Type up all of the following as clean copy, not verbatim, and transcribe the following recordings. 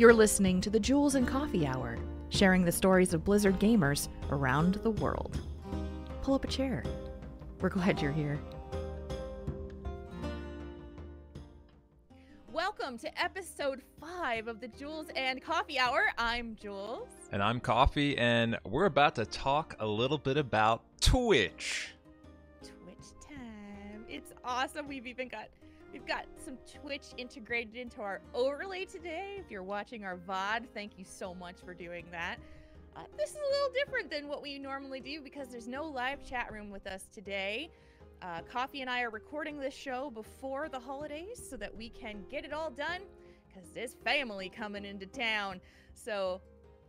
You're listening to the Jules and Coffee Hour, sharing the stories of Blizzard gamers around the world. Pull up a chair. We're glad you're here. Welcome to episode 5 of the Jules and Coffee Hour. I'm Jules. And I'm Coffee, and we're about to talk a little bit about Twitch. Twitch time. It's awesome. We've got some Twitch integrated into our overlay today. If you're watching our VOD, thank you so much for doing that. This is a little different than what we normally do because there's no live chat room with us today. Coffee and I are recording this show before the holidays so that we can get it all done because there's family coming into town. So,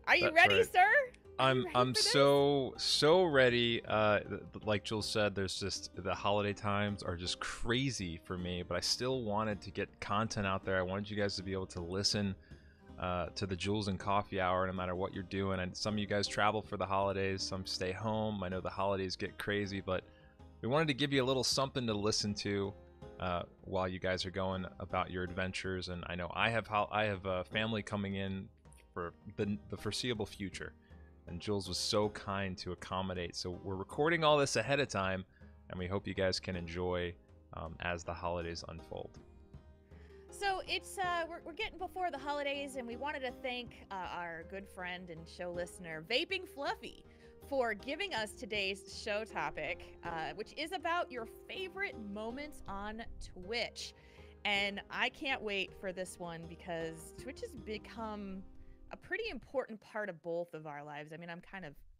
are you ready, right. sir? I'm so ready. Like Jules said, there's just the holiday times are just crazy for me, but I still wanted to get content out there. I wanted you guys to be able to listen to the Jules and Coffee Hour no matter what you're doing. And some of you guys travel for the holidays, some stay home. I know the holidays get crazy, but we wanted to give you a little something to listen to while you guys are going about your adventures. And I know I have family coming in for the foreseeable future. And Jules was so kind to accommodate. So we're recording all this ahead of time, and we hope you guys can enjoy as the holidays unfold. So it's we're getting before the holidays, and we wanted to thank our good friend and show listener, Vaping Fluffy, for giving us today's show topic, which is about your favorite moments on Twitch. And I can't wait for this one because Twitch has become a pretty important part of both of our lives. I mean, I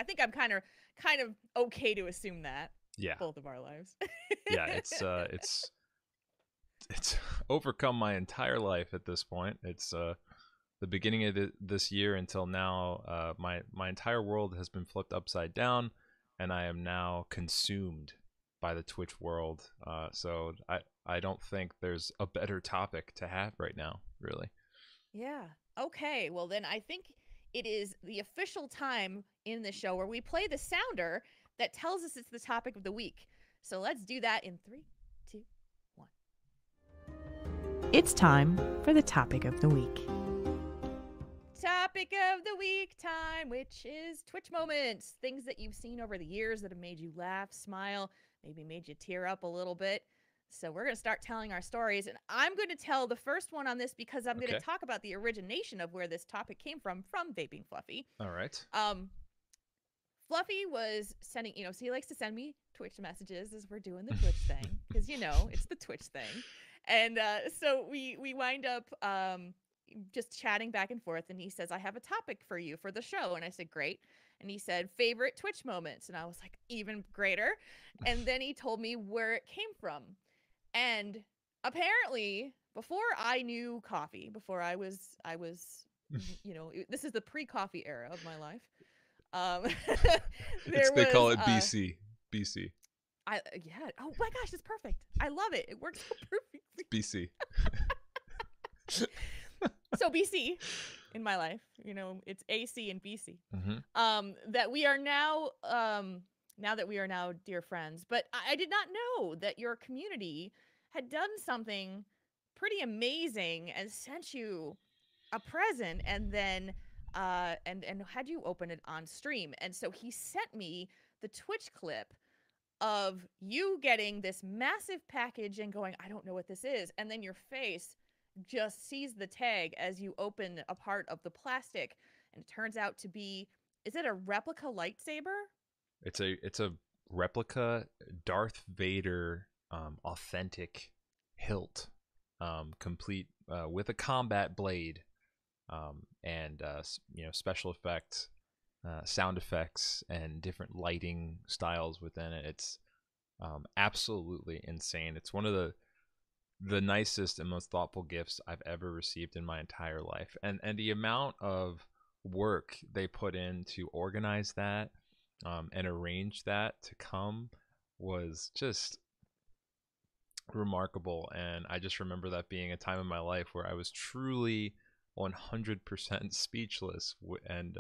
think I'm kind of okay to assume that. Yeah. Both of our lives. Yeah, it's overcome my entire life at this point. It's the beginning of this year until now. My entire world has been flipped upside down, and I am now consumed by the Twitch world. So I don't think there's a better topic to have right now, really. Yeah. Okay, well then I think it is the official time in the show where we play the sounder that tells us it's the topic of the week. So let's do that in 3, 2, 1. It's time for the topic of the week. Topic of the week time, which is Twitch moments. Things that you've seen over the years that have made you laugh, smile, maybe made you tear up a little bit. So we're going to start telling our stories, and I'm going to tell the first one on this because I'm going to talk about the origination of where this topic came from Vaping Fluffy. All right. Fluffy was sending, so he likes to send me Twitch messages as we're doing the Twitch thing because, it's the Twitch thing. And so we wind up just chatting back and forth, and he says, I have a topic for you for the show. And I said, great. And he said, favorite Twitch moments. And I was like, even greater. And then he told me where it came from. And apparently, before I knew coffee, before I was, this is the pre-coffee era of my life. They call it BC. BC. Yeah. Oh my gosh, it's perfect. I love it. It works so perfectly. BC. So BC in my life, it's AC and BC. Mm-hmm. That we are now, now that we are now dear friends. But I did not know that your community had done something pretty amazing and sent you a present and then and had you open it on stream. And so he sent me the Twitch clip of you getting this massive package and going, I don't know what this is. And then your face just sees the tag as you open a part of the plastic, and it turns out to be, is it a replica lightsaber? It's a replica Darth Vader authentic hilt, complete with a combat blade, and special effects, sound effects, and different lighting styles within it. It's absolutely insane. It's one of the nicest and most thoughtful gifts I've ever received in my entire life, and the amount of work they put in to organize that and arrange that to come was just remarkable. And I just remember that being a time in my life where I was truly 100% speechless and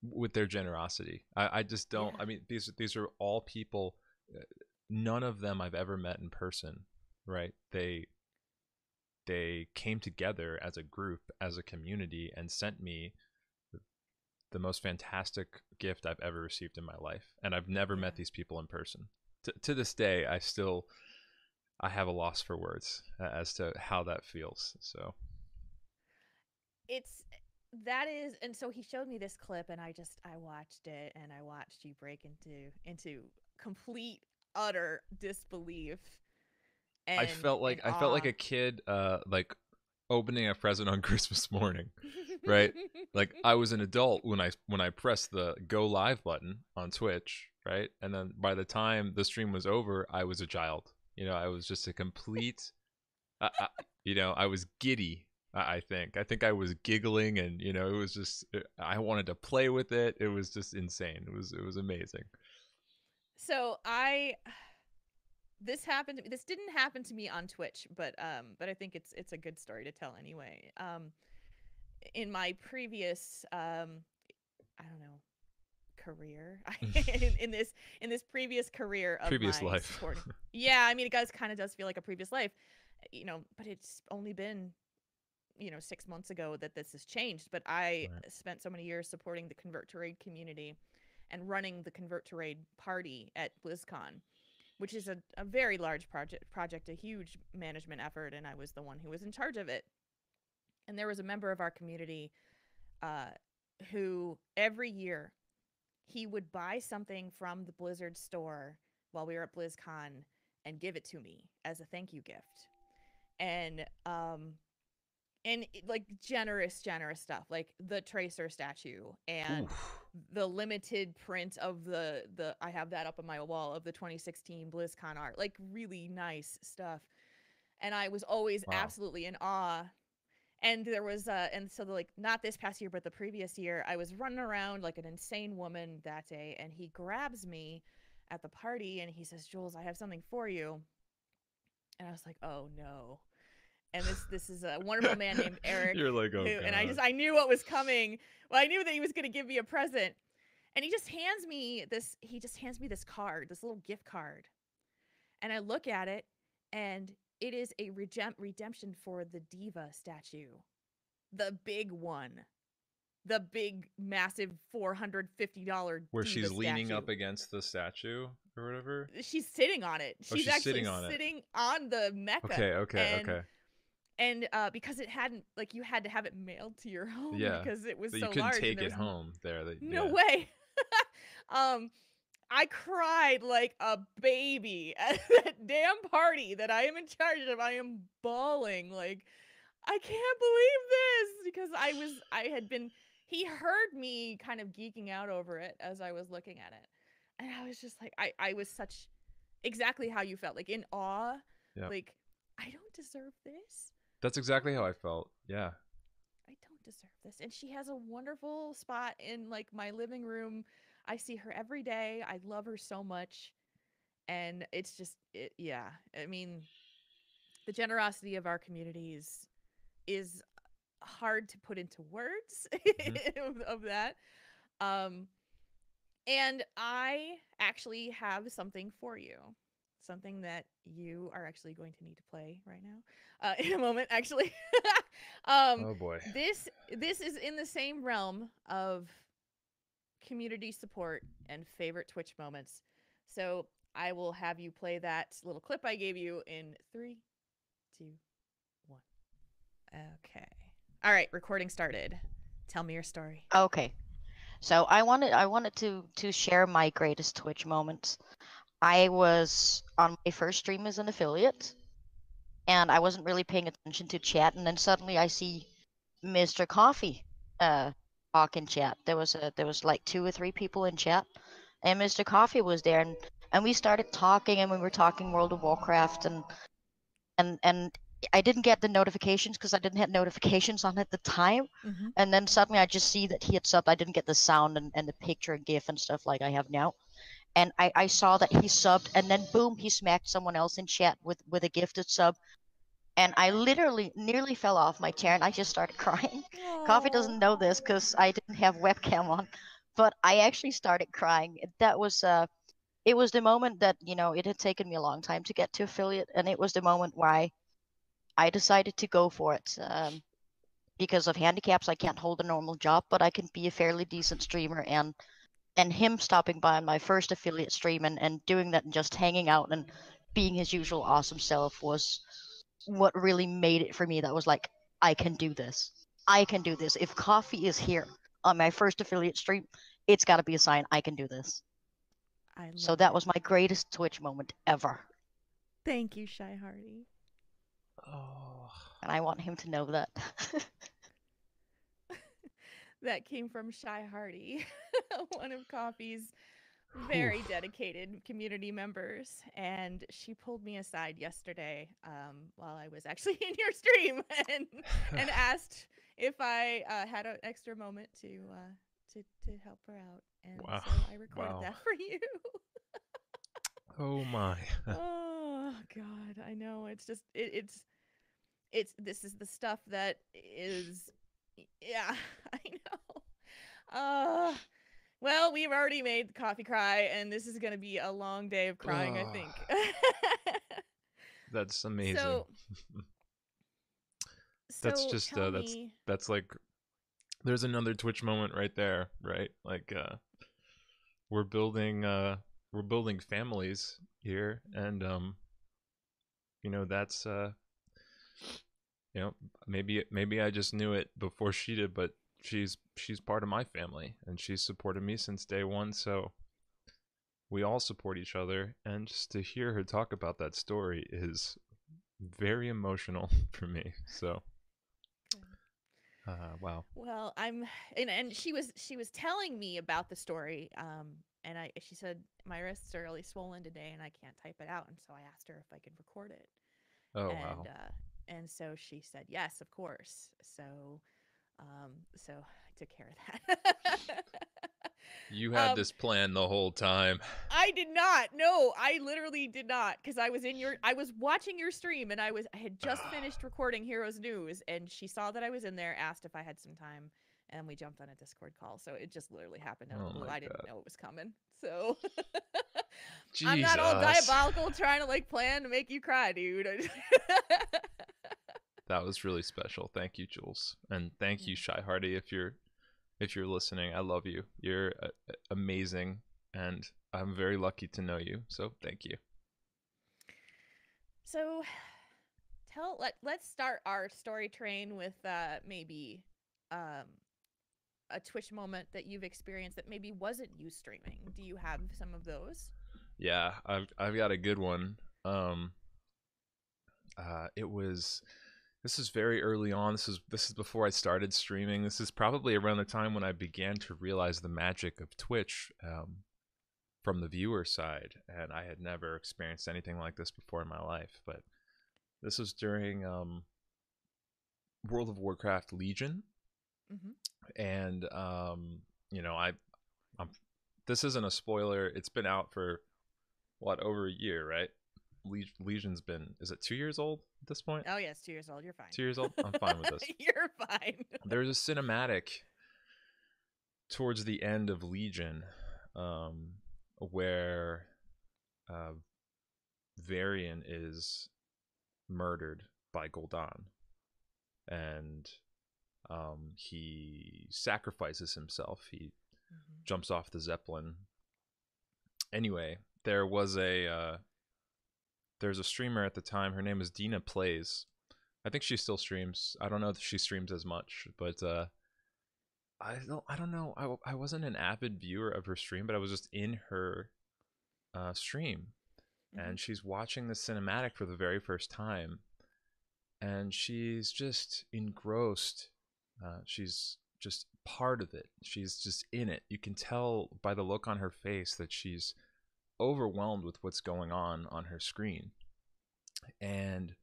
with their generosity. I just don't. I mean, these are all people. None of them I've ever met in person. Right? They they came together as a group, as a community, and sent me the most fantastic gift I've ever received in my life. And I've never met these people in person. To this day, I have a loss for words as to how that feels. So and so he showed me this clip, and I watched it, and I watched you break into complete utter disbelief I and felt like awe. a kid like opening a present on Christmas morning, right? Like I was an adult when I pressed the go live button on Twitch, right? And then by the time the stream was over, I was a child. I was just a complete I was giddy. I think I was giggling, and it was just I wanted to play with it. It was just insane. It was amazing. So this didn't happen to me on Twitch, but I think it's a good story to tell anyway. In my previous I don't know, career in this previous career of Previous my life. supporting. Yeah, I mean, it kind of does feel like a previous life, but it's only been 6 months ago that this has changed. But I spent so many years supporting the Convert to Raid community and running the Convert to Raid party at BlizzCon, which is a very large project, a huge management effort, and I was the one who was in charge of it. And there was a member of our community who every year he would buy something from the Blizzard store while we were at BlizzCon and give it to me as a thank you gift. And like generous stuff, like the Tracer statue and the limited print of the I have that up on my wall of the 2016 BlizzCon art, like really nice stuff. And I was always absolutely in awe. And there was and so like not this past year, but the previous year, I was running around like an insane woman that day, and he grabs me at the party and he says, "Jules, I have something for you." And I was like, "Oh no." And this is a wonderful man named Eric. You're like, oh, and God. I knew what was coming. Well, I knew that he was going to give me a present. And he just hands me this card, this little gift card. And I look at it, and it is a redemption for the Diva statue. The big one. The big, massive $450 where Diva she's leaning statue. up against the statue or whatever. She's sitting on it. She's actually sitting on the mecha. Okay. And because it hadn't, like, you had to have it mailed to your home because it was so large. You couldn't take it home there. No way. I cried like a baby at that damn party that I am in charge of. I am bawling like, I can't believe this, because he heard me kind of geeking out over it as I was looking at it. And I was just like, I was such exactly how you felt, like in awe. Yep. Like, I don't deserve this. That's exactly how I felt. Yeah. I don't deserve this. And she has a wonderful spot in like my living room. I see her every day. I love her so much. And it's just, yeah. I mean, the generosity of our communities is hard to put into words of that. And I actually have something for you. Something that you are actually going to need to play right now in a moment, actually. Oh boy. This is in the same realm of community support and favorite Twitch moments. So I will have you play that little clip I gave you in 3, 2, 1. Okay. All right, recording started. Tell me your story. Okay. So I wanted to share my greatest Twitch moments. I was on my first stream as an affiliate, and I wasn't really paying attention to chat, and then suddenly I see Mr. Coffee talk in chat. There was like 2 or 3 people in chat, and Mr. Coffee was there, and we started talking, and we were talking World of Warcraft, and I didn't get the notifications because I didn't have notifications on at the time. Mm-hmm. And then suddenly I just see that he had subbed. I didn't get the sound and the picture and GIF and stuff like I have now. And I saw that he subbed, and then boom, he smacked someone else in chat with a gifted sub. And I literally nearly fell off my chair, and I just started crying. Aww. Coffee doesn't know this because I didn't have webcam on, but I actually started crying. That was it was the moment that, it had taken me a long time to get to affiliate, and it was the moment where I decided to go for it. Because of handicaps, I can't hold a normal job, but I can be a fairly decent streamer. And him stopping by on my first affiliate stream and doing that and just hanging out and being his usual awesome self was what really made it for me. That was like, I can do this. I can do this. If Coffee is here on my first affiliate stream, it's got to be a sign I can do this. I love So that it. was my greatest Twitch moment ever. Thank you, Shy Hardy. Oh. And I want him to know that. That came from Shy Hardy, one of Coffee's very dedicated community members. And she pulled me aside yesterday while I was actually in your stream and asked if I had an extra moment to help her out. And Wow. so I recorded Wow. that for you. Oh my. Oh God, I know. It's just it's this is the stuff that is, yeah, I know. Well, we've already made Coffee cry, and this is gonna be a long day of crying, I think. That's amazing. So That's just tell me, that's like, there's another Twitch moment right there, right? Like we're building families here, and you know, that's you know, maybe I just knew it before she did, but she's part of my family, and she's supported me since day one, so we all support each other. And just to hear her talk about that story is very emotional for me. So wow. well, and she was telling me about the story, and she said my wrists are really swollen today, and I can't type it out, and so I asked her if I could record it. Oh and wow. And so she said yes, of course. So I took care of that. You had this plan the whole time. I did not. No, I literally did not, because I was watching your stream, and I had just finished recording Heroes News, and she saw that I was in there, asked if I had some time, and we jumped on a Discord call. So it just literally happened out of the blue. I didn't know it was coming. So I'm not all diabolical trying to like plan to make you cry, dude. That was really special. Thank you, Jules, and thank you, Shy Hardy. If you're listening, I love you. You're amazing, and I'm very lucky to know you. So thank you. So let's start our story train with maybe a Twitch moment that you've experienced that maybe wasn't you streaming. Do you have some of those? Yeah, I've got a good one. This is very early on. This is before I started streaming. This is probably around the time when I began to realize the magic of Twitch from the viewer side, and I had never experienced anything like this before in my life. But this was during World of Warcraft Legion, and you know, I'm this isn't a spoiler. It's been out for what, over a year, right? Legion's been, is it 2 years old at this point? Oh yes, 2 years old. You're fine. 2 years old? I'm fine with this. You're fine. There's a cinematic towards the end of Legion where Varian is murdered by Gul'dan, and he sacrifices himself. He jumps off the Zeppelin. Anyway, there's a streamer at the time. Her name is Dina Plays. I think she still streams. I don't know if she streams as much, but I don't know. I wasn't an avid viewer of her stream, but I was just in her stream, and she's watching the cinematic for the very first time, and she's just engrossed. She's just part of it. She's just in it. You can tell by the look on her face that she's overwhelmed with what's going on her screen. And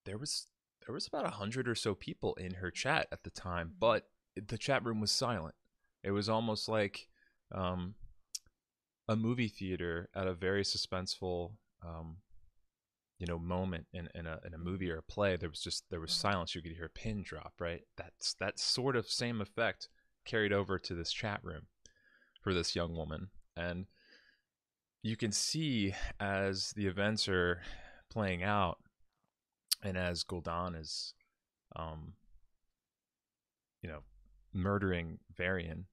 there was about 100 or so people in her chat at the time, but the chat room was silent. It was almost like a movie theater at a very suspenseful moment in a movie or a play. There was silence. You could hear a pin drop, right? That's that sort of same effect carried over to this chat room for this young woman. And you can see as the events are playing out, And as Gul'dan is, um, you know, murdering Varian,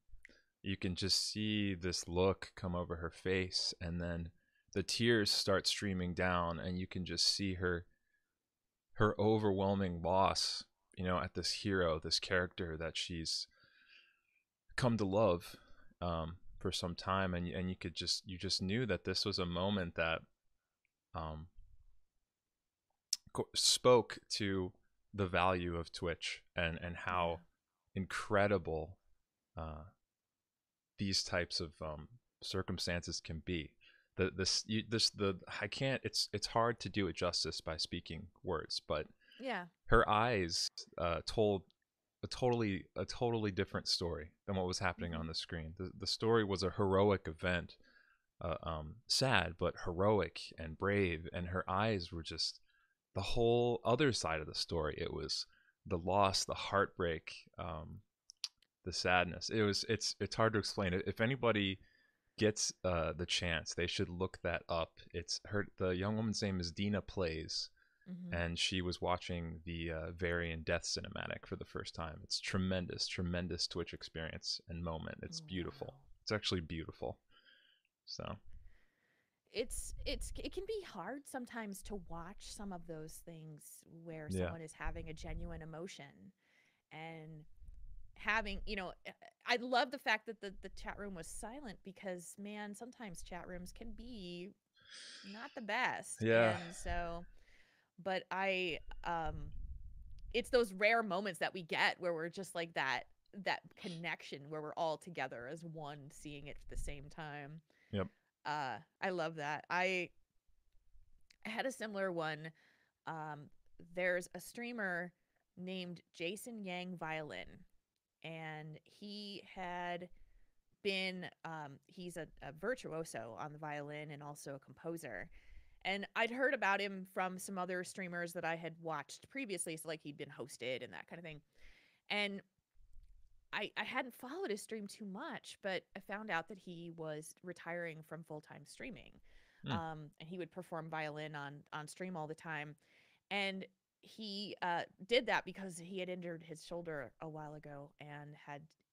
you can just see this look come over her face, and then the tears start streaming down, and you can just see her overwhelming loss, at this hero, this character that she's come to love, for some time, and you just knew that this was a moment that um, spoke to the value of Twitch, and how incredible these types of circumstances can be. I can't. It's hard to do it justice by speaking words, but Yeah. her eyes told a totally different story than what was happening on the screen. The story was a heroic event, sad but heroic and brave, and her eyes were just the whole other side of the story. It was the loss, the heartbreak, the sadness. It's hard to explain. If anybody gets the chance, they should look that up. The young woman's name is Dina Plays, and she was watching the Varian death cinematic for the first time. It's tremendous Twitch experience and moment. It's beautiful. Wow. It's actually beautiful. So it can be hard sometimes to watch some of those things where someone is having a genuine emotion, and having, I love the fact that the chat room was silent, because man, sometimes chat rooms can be not the best. Yeah. And so, but it's those rare moments that we get where we're just like that connection, where we're all together as one, seeing it at the same time. Yep. I love that. I had a similar one. There's a streamer named Jason Yang Violin, and he had been he's a virtuoso on the violin and also a composer. And I'd heard about him from some other streamers that I had watched previously, so like he'd been hosted and that kind of thing. And I hadn't followed his stream too much, but I found out that he was retiring from full-time streaming. And he would perform violin on stream all the time. And he did that because he had injured his shoulder a while ago and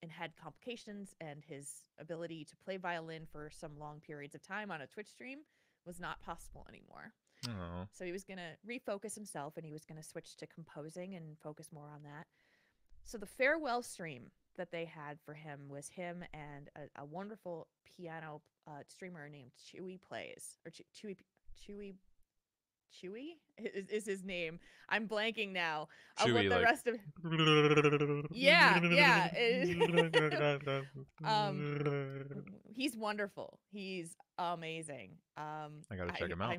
had complications, and his ability to play violin for some long periods of time on a Twitch stream was not possible anymore. Oh. So he was going to refocus himself, and he was going to switch to composing and focus more on that. So the farewell stream that they had for him was him and a wonderful piano streamer named Chewy Plays, or Chewy is his name. I'm blanking now of what the rest of. Yeah. He's wonderful. He's amazing. I gotta check him out.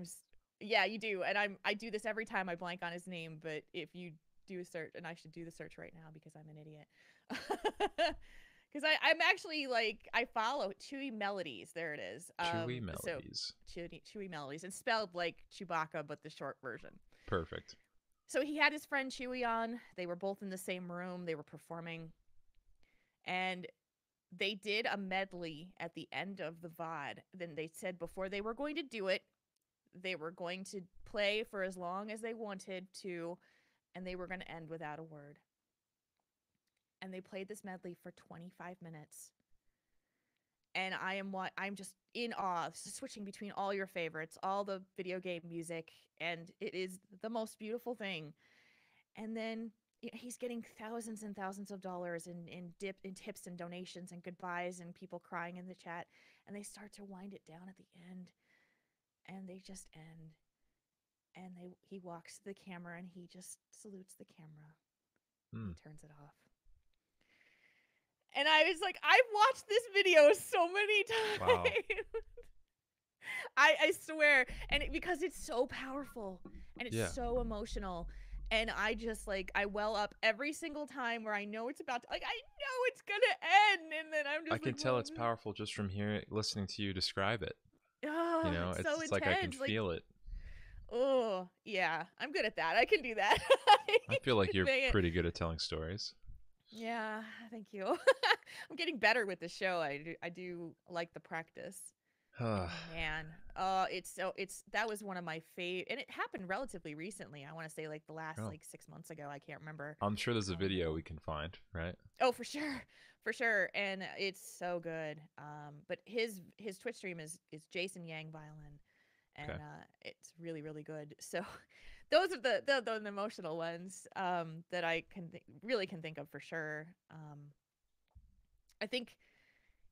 Yeah, you do. And I do this every time I blank on his name, but if you do a search, and I should do the search right now because I'm an idiot. Because I'm actually I follow Chewy Melodies. There it is. Chewy Melodies. So, Chewy Melodies, and spelled like Chewbacca, but the short version. Perfect. So he had his friend Chewy on. They were both in the same room. They were performing, and they did a medley at the end of the VOD. Then they said before they were going to do it, they were going to play for as long as they wanted to, and they were going to end without a word. And they played this medley for 25 minutes. And I'm just in awe, switching between all your favorites, all the video game music, and it is the most beautiful thing. And then he's getting thousands and thousands of dollars in tips and donations and goodbyes and people crying in the chat. And they start to wind it down at the end, and they just end. And he walks to the camera and he just salutes the camera. He turns it off. And I was like, I've watched this video so many times. Wow. I swear. And because it's so powerful and it's so emotional. And I just I well up every single time where I know it's about to, I know it's going to end. And then I'm just I can tell it's powerful just from listening to you describe it. Oh, it's so it's like I can feel it. Oh, yeah. I'm good at that. I can do that. I feel like you're pretty good at telling stories. Yeah, thank you. I'm getting better with the show. I do like the practice. Oh man, that was one of my favorite, and it happened relatively recently. I want to say like the last Oh, like 6 months ago. I can't remember I'm sure there's a how long video ago. we can find, right? Oh, for sure, for sure, and it's so good. But his Twitch stream is Jason Yang violin, Okay. and it's really really good. So those are the emotional ones that I really can think of for sure. I think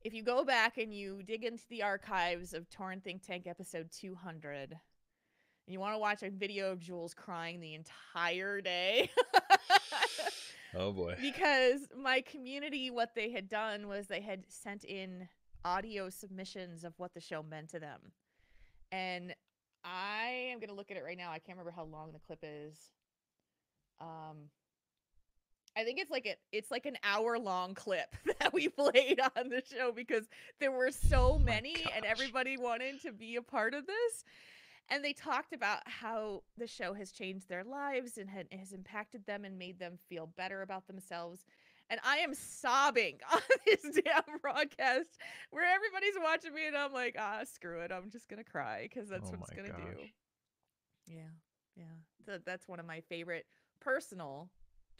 if you go back and you dig into the archives of Torn Think Tank episode 200, and you want to watch a video of Jules crying the entire day, Oh boy. because my community, what they had done was they had sent in audio submissions of what the show meant to them. And I am going to look at it right now. I can't remember how long the clip is. I think it's like an hour long clip that we played on the show because there were so Oh my many and gosh. everybody wanted to be a part of this. And they talked about how the show has changed their lives and has impacted them and made them feel better about themselves. And I am sobbing on this damn broadcast where everybody's watching me and I'm like, screw it. I'm just going to cry because that's Oh what it's my going to do. gosh. Yeah. Yeah. So that's one of my favorite personal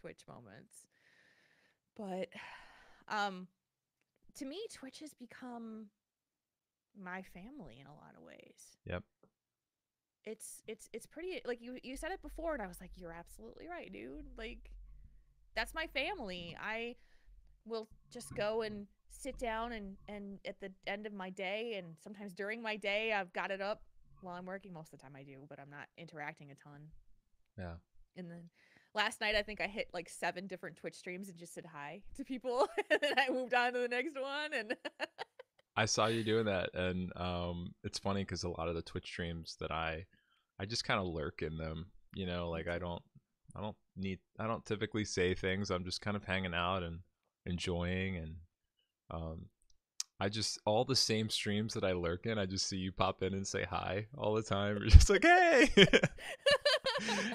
Twitch moments. But to me, Twitch has become my family in a lot of ways. Yep. It's pretty, like you said it before and I was like, you're absolutely right, dude. Like that's my family. I will just go and sit down and at the end of my day and sometimes during my day I've got it up while I'm working. Most of the time I do, but I'm not interacting a ton. Yeah. And then last night I think I hit like 7 different Twitch streams and just said hi to people and then I moved on to the next one. And I saw you doing that, and it's funny because a lot of the Twitch streams that I just kind of lurk in them. You know, like I don't typically say things. I'm just kind of hanging out and enjoying, and I just all the same streams that I lurk in. I just see you pop in and say hi all the time. You're just like, hey.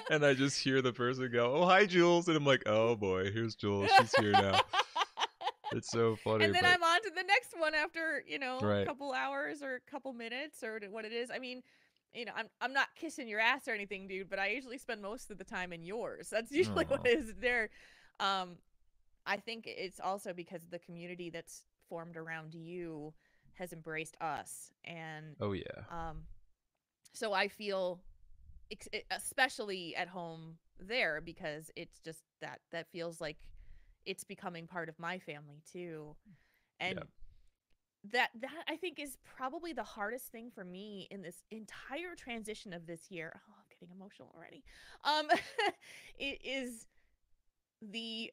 And I just hear the person go, "Oh, hi, Jules," and I'm like, "Oh boy, here's Jules. She's here now." It's so funny, and then but I'm on to the next one after, a right. couple hours or a couple minutes or what it is. I mean, I'm not kissing your ass or anything, dude, but I usually spend most of the time in yours. That's usually what Oh, is there. I think it's also because the community that's formed around you has embraced us. And oh yeah. so I feel especially at home there because it's just that feels like it's becoming part of my family too. And Yeah. that I think is probably the hardest thing for me in this entire transition of this year. Oh, I'm getting emotional already. It is the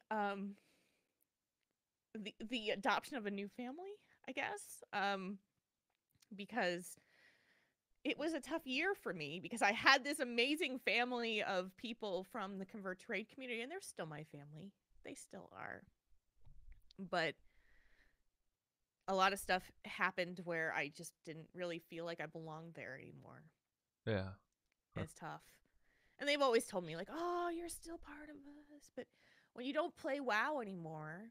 the adoption of a new family, I guess. Because it was a tough year for me because I had this amazing family of people from the convert trade community, and they're still my family. They still are. But a lot of stuff happened where I just didn't really feel like I belonged there anymore. Yeah. And it's tough. And they've always told me, like, oh, you're still part of us. But when you don't play WoW anymore,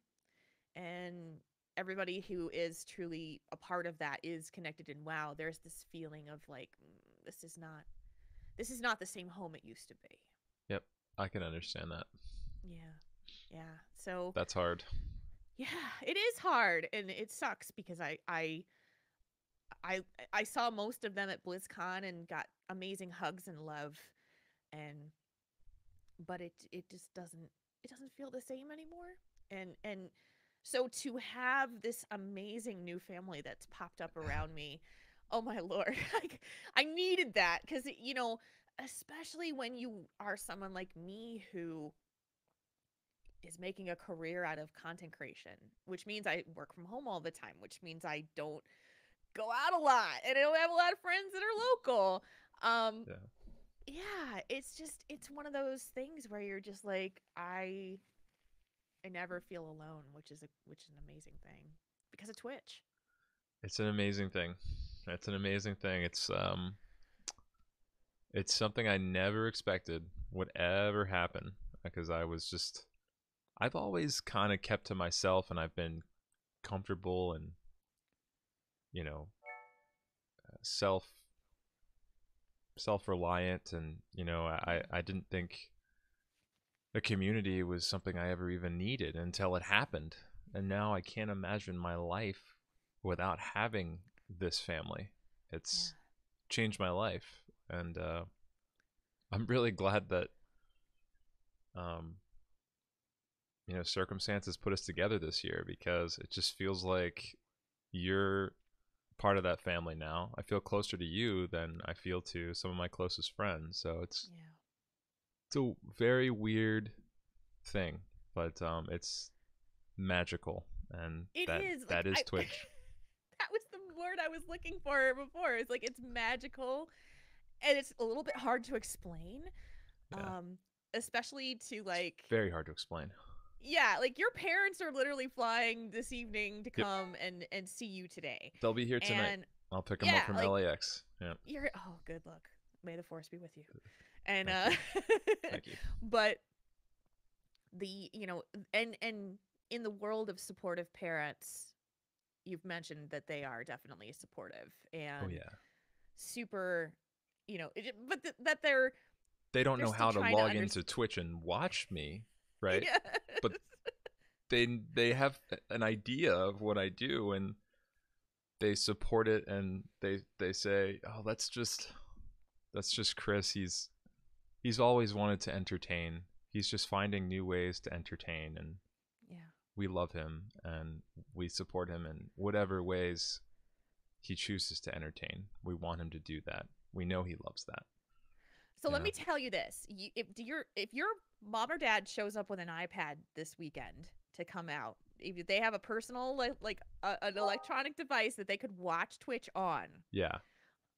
and everybody who is truly a part of that is connected in WoW, there's this feeling of like, this is not the same home it used to be. Yep. I can understand that. Yeah. So That's hard. yeah, it is hard and it sucks because I saw most of them at BlizzCon and got amazing hugs and love, and but it just doesn't feel the same anymore. And so to have this amazing new family that's popped up around me, oh my lord, like I needed that because especially when you are someone like me who is making a career out of content creation, which means I work from home all the time, which means I don't go out a lot and I don't have a lot of friends that are local. Yeah. Yeah, it's one of those things where you're just like I never feel alone, which is an amazing thing because of Twitch. It's an amazing thing. It's an amazing thing. It's something I never expected would ever happen because I've always kind of kept to myself and I've been comfortable and you know self-reliant, and I didn't think a community was something I ever even needed until it happened. And now I can't imagine my life without having this family. It's changed my life, and I'm really glad that circumstances put us together this year, because it just feels like you're part of that family now. I feel closer to you than I feel to some of my closest friends. So it's a very weird thing, but it's magical, and that is Twitch. That was the word I was looking for before. It's like, it's magical, and it's a little bit hard to explain. Yeah. Especially to like, very hard to explain. Yeah, like your parents are literally flying this evening to come and see you today. They'll be here tonight. And I'll pick them up from LAX. Yeah. Good luck. May the force be with you. And Thank you. But the and in the world of supportive parents, you've mentioned that they are definitely supportive and super, but that they don't know how to log into Twitch and watch me, right? Yes. But they have an idea of what I do, and they support it, and they say, "Oh, that's just Chris. He's always wanted to entertain. He's just finding new ways to entertain, and we love him, and we support him in whatever ways he chooses to entertain. We want him to do that. We know he loves that." So let me tell you this: if your mom or dad shows up with an iPad this weekend to come out, if they have a personal an electronic device that they could watch Twitch on,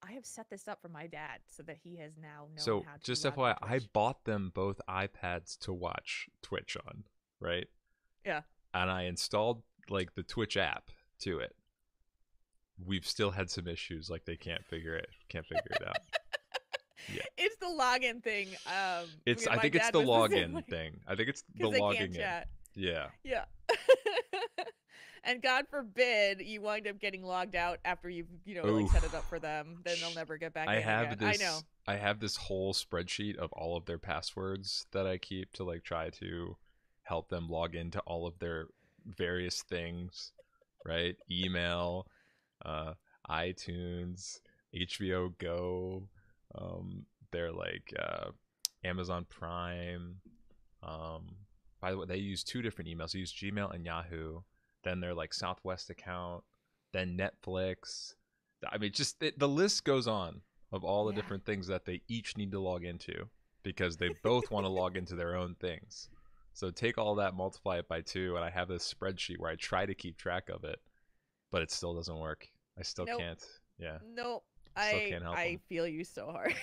I have set this up for my dad so that he has now known how to. So just FYI, I bought them both iPads to watch Twitch on, right? Yeah. And I installed like the Twitch app to it. We've still had some issues, like they can't figure it out. Yeah. It's the login thing. I think it's the login thing. I think it's the logging in. Yeah. Yeah. And God forbid you wind up getting logged out after you've set it up for them. Then they'll never get back in again. I know. I have this whole spreadsheet of all of their passwords that I keep to like try to help them log into all of their various things, right? Email, iTunes, HBO Go. They're like Amazon Prime. By the way, they use two different emails. They use Gmail and Yahoo. Then their like Southwest account. Then Netflix. I mean, just the list goes on of all the different things that they each need to log into, because they both want to log into their own things. So take all that, multiply it by 2, and I have this spreadsheet where I try to keep track of it, but it still doesn't work. I still can't. Yeah. Nope. I feel you so hard.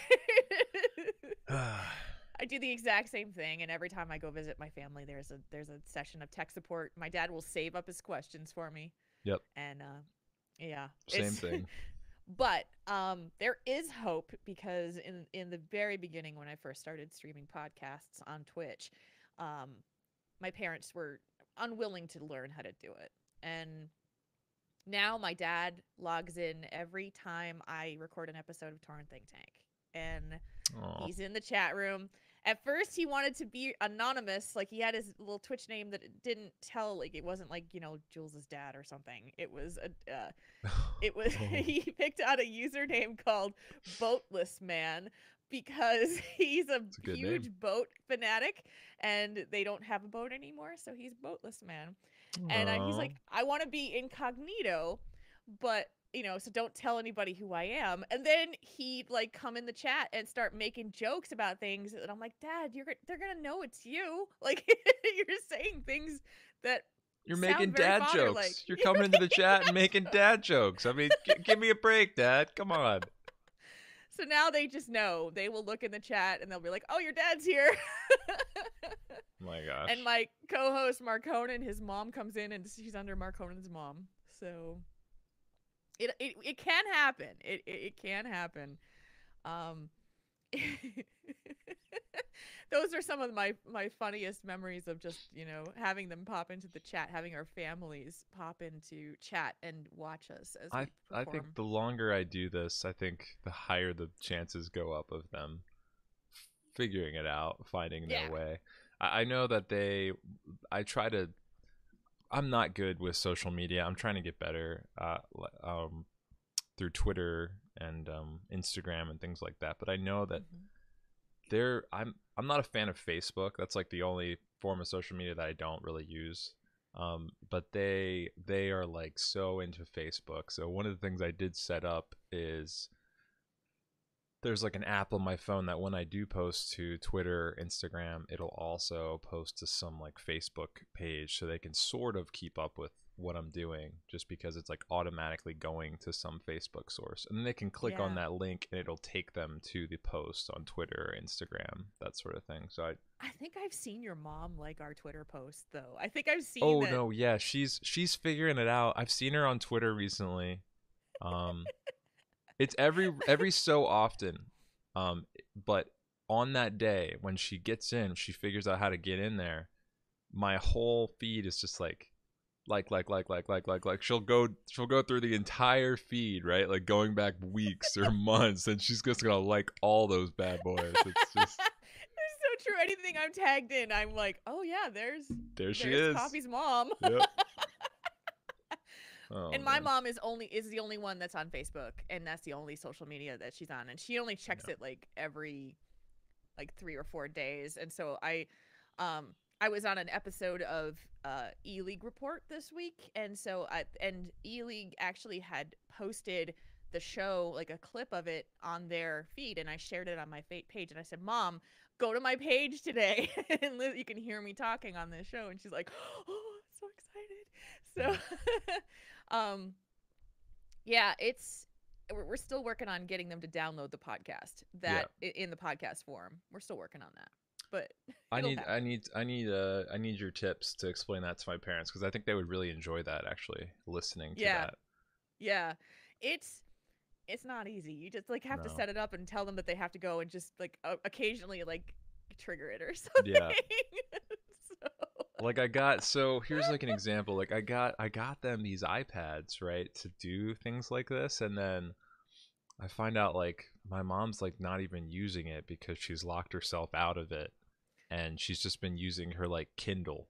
I do the exact same thing, and every time I go visit my family, there's a session of tech support. My dad will save up his questions for me. Yep. And same thing. But there is hope, because in the very beginning, when I first started streaming podcasts on Twitch, my parents were unwilling to learn how to do it, and now my dad logs in every time I record an episode of Torrent Think Tank, and he's in the chat room. At first, he wanted to be anonymous. Like, he had his little Twitch name that didn't tell, like, it wasn't like, Jules's dad or something. It was he picked out a username called Boatless Man, because he's a huge name. boat fanatic, and they don't have a boat anymore, so he's Boatless Man. And he's like, I want to be incognito, but so don't tell anybody who I am. And then he'd like come in the chat and start making jokes about things, and I'm like, Dad, they're gonna know it's you. Like, you're saying things that you're making dad jokes. You're coming into the chat and making dad jokes. I mean, give me a break, Dad. Come on. So now they just know. They will look in the chat and they'll be like, "Oh, your dad's here." My gosh. And my co-host Marconin, his mom comes in, and she's under Marconin's mom. So it can happen. It can happen. Those are some of my funniest memories of just, having them pop into the chat, having our families pop into chat and watch us as we I perform. think the longer I do this, I think the higher the chances go up of them figuring it out, finding their way. I know that I try to. I'm not good with social media. I'm trying to get better through Twitter and Instagram and things like that. But I know that I'm not a fan of Facebook. That's like the only form of social media that I don't really use. But they are like so into Facebook. So one of the things I did set up is there's like an app on my phone that when I do post to Twitter, Instagram, it'll also post to some like Facebook page, so they can sort of keep up with what I'm doing, just because it's like automatically going to some Facebook source, and then they can click on that link and it'll take them to the post on Twitter or Instagram, that sort of thing. So I think I've seen your mom like our Twitter posts though. I think I've seen that. No, yeah, she's figuring it out. I've seen her on Twitter recently. It's every so often, but on that day when she gets in, she figures out how to get in there. My whole feed is just like. She'll go through the entire feed, right? Like going back weeks or months, and she's just gonna like all those bad boys. It's just. It's so true. Anything I'm tagged in, I'm like, oh yeah, there's she is. Coffee's mom. Yep. Oh, and my mom is the only one that's on Facebook, and that's the only social media that she's on, and she only checks it like every 3 or 4 days. And so I was on an episode of E-League Report this week, and so and E-League actually had posted the show, like a clip of it, on their feed, and I shared it on my page, and I said, Mom, go to my page today and you can hear me talking on this show. And she's like, oh, I'm so excited. So yeah, we're still working on getting them to download the podcast in the podcast form. We're still working on that, but I need your tips to explain that to my parents, because I think they would really enjoy that, actually, listening to that. Yeah, it's not easy. You just have to set it up and tell them that they have to go and just occasionally trigger it or something. Yeah. So here's like an example. Like I got them these iPads, right, to do things like this, and then I find out like my mom's like not even using it because she's locked herself out of it, and she's just been using her like Kindle.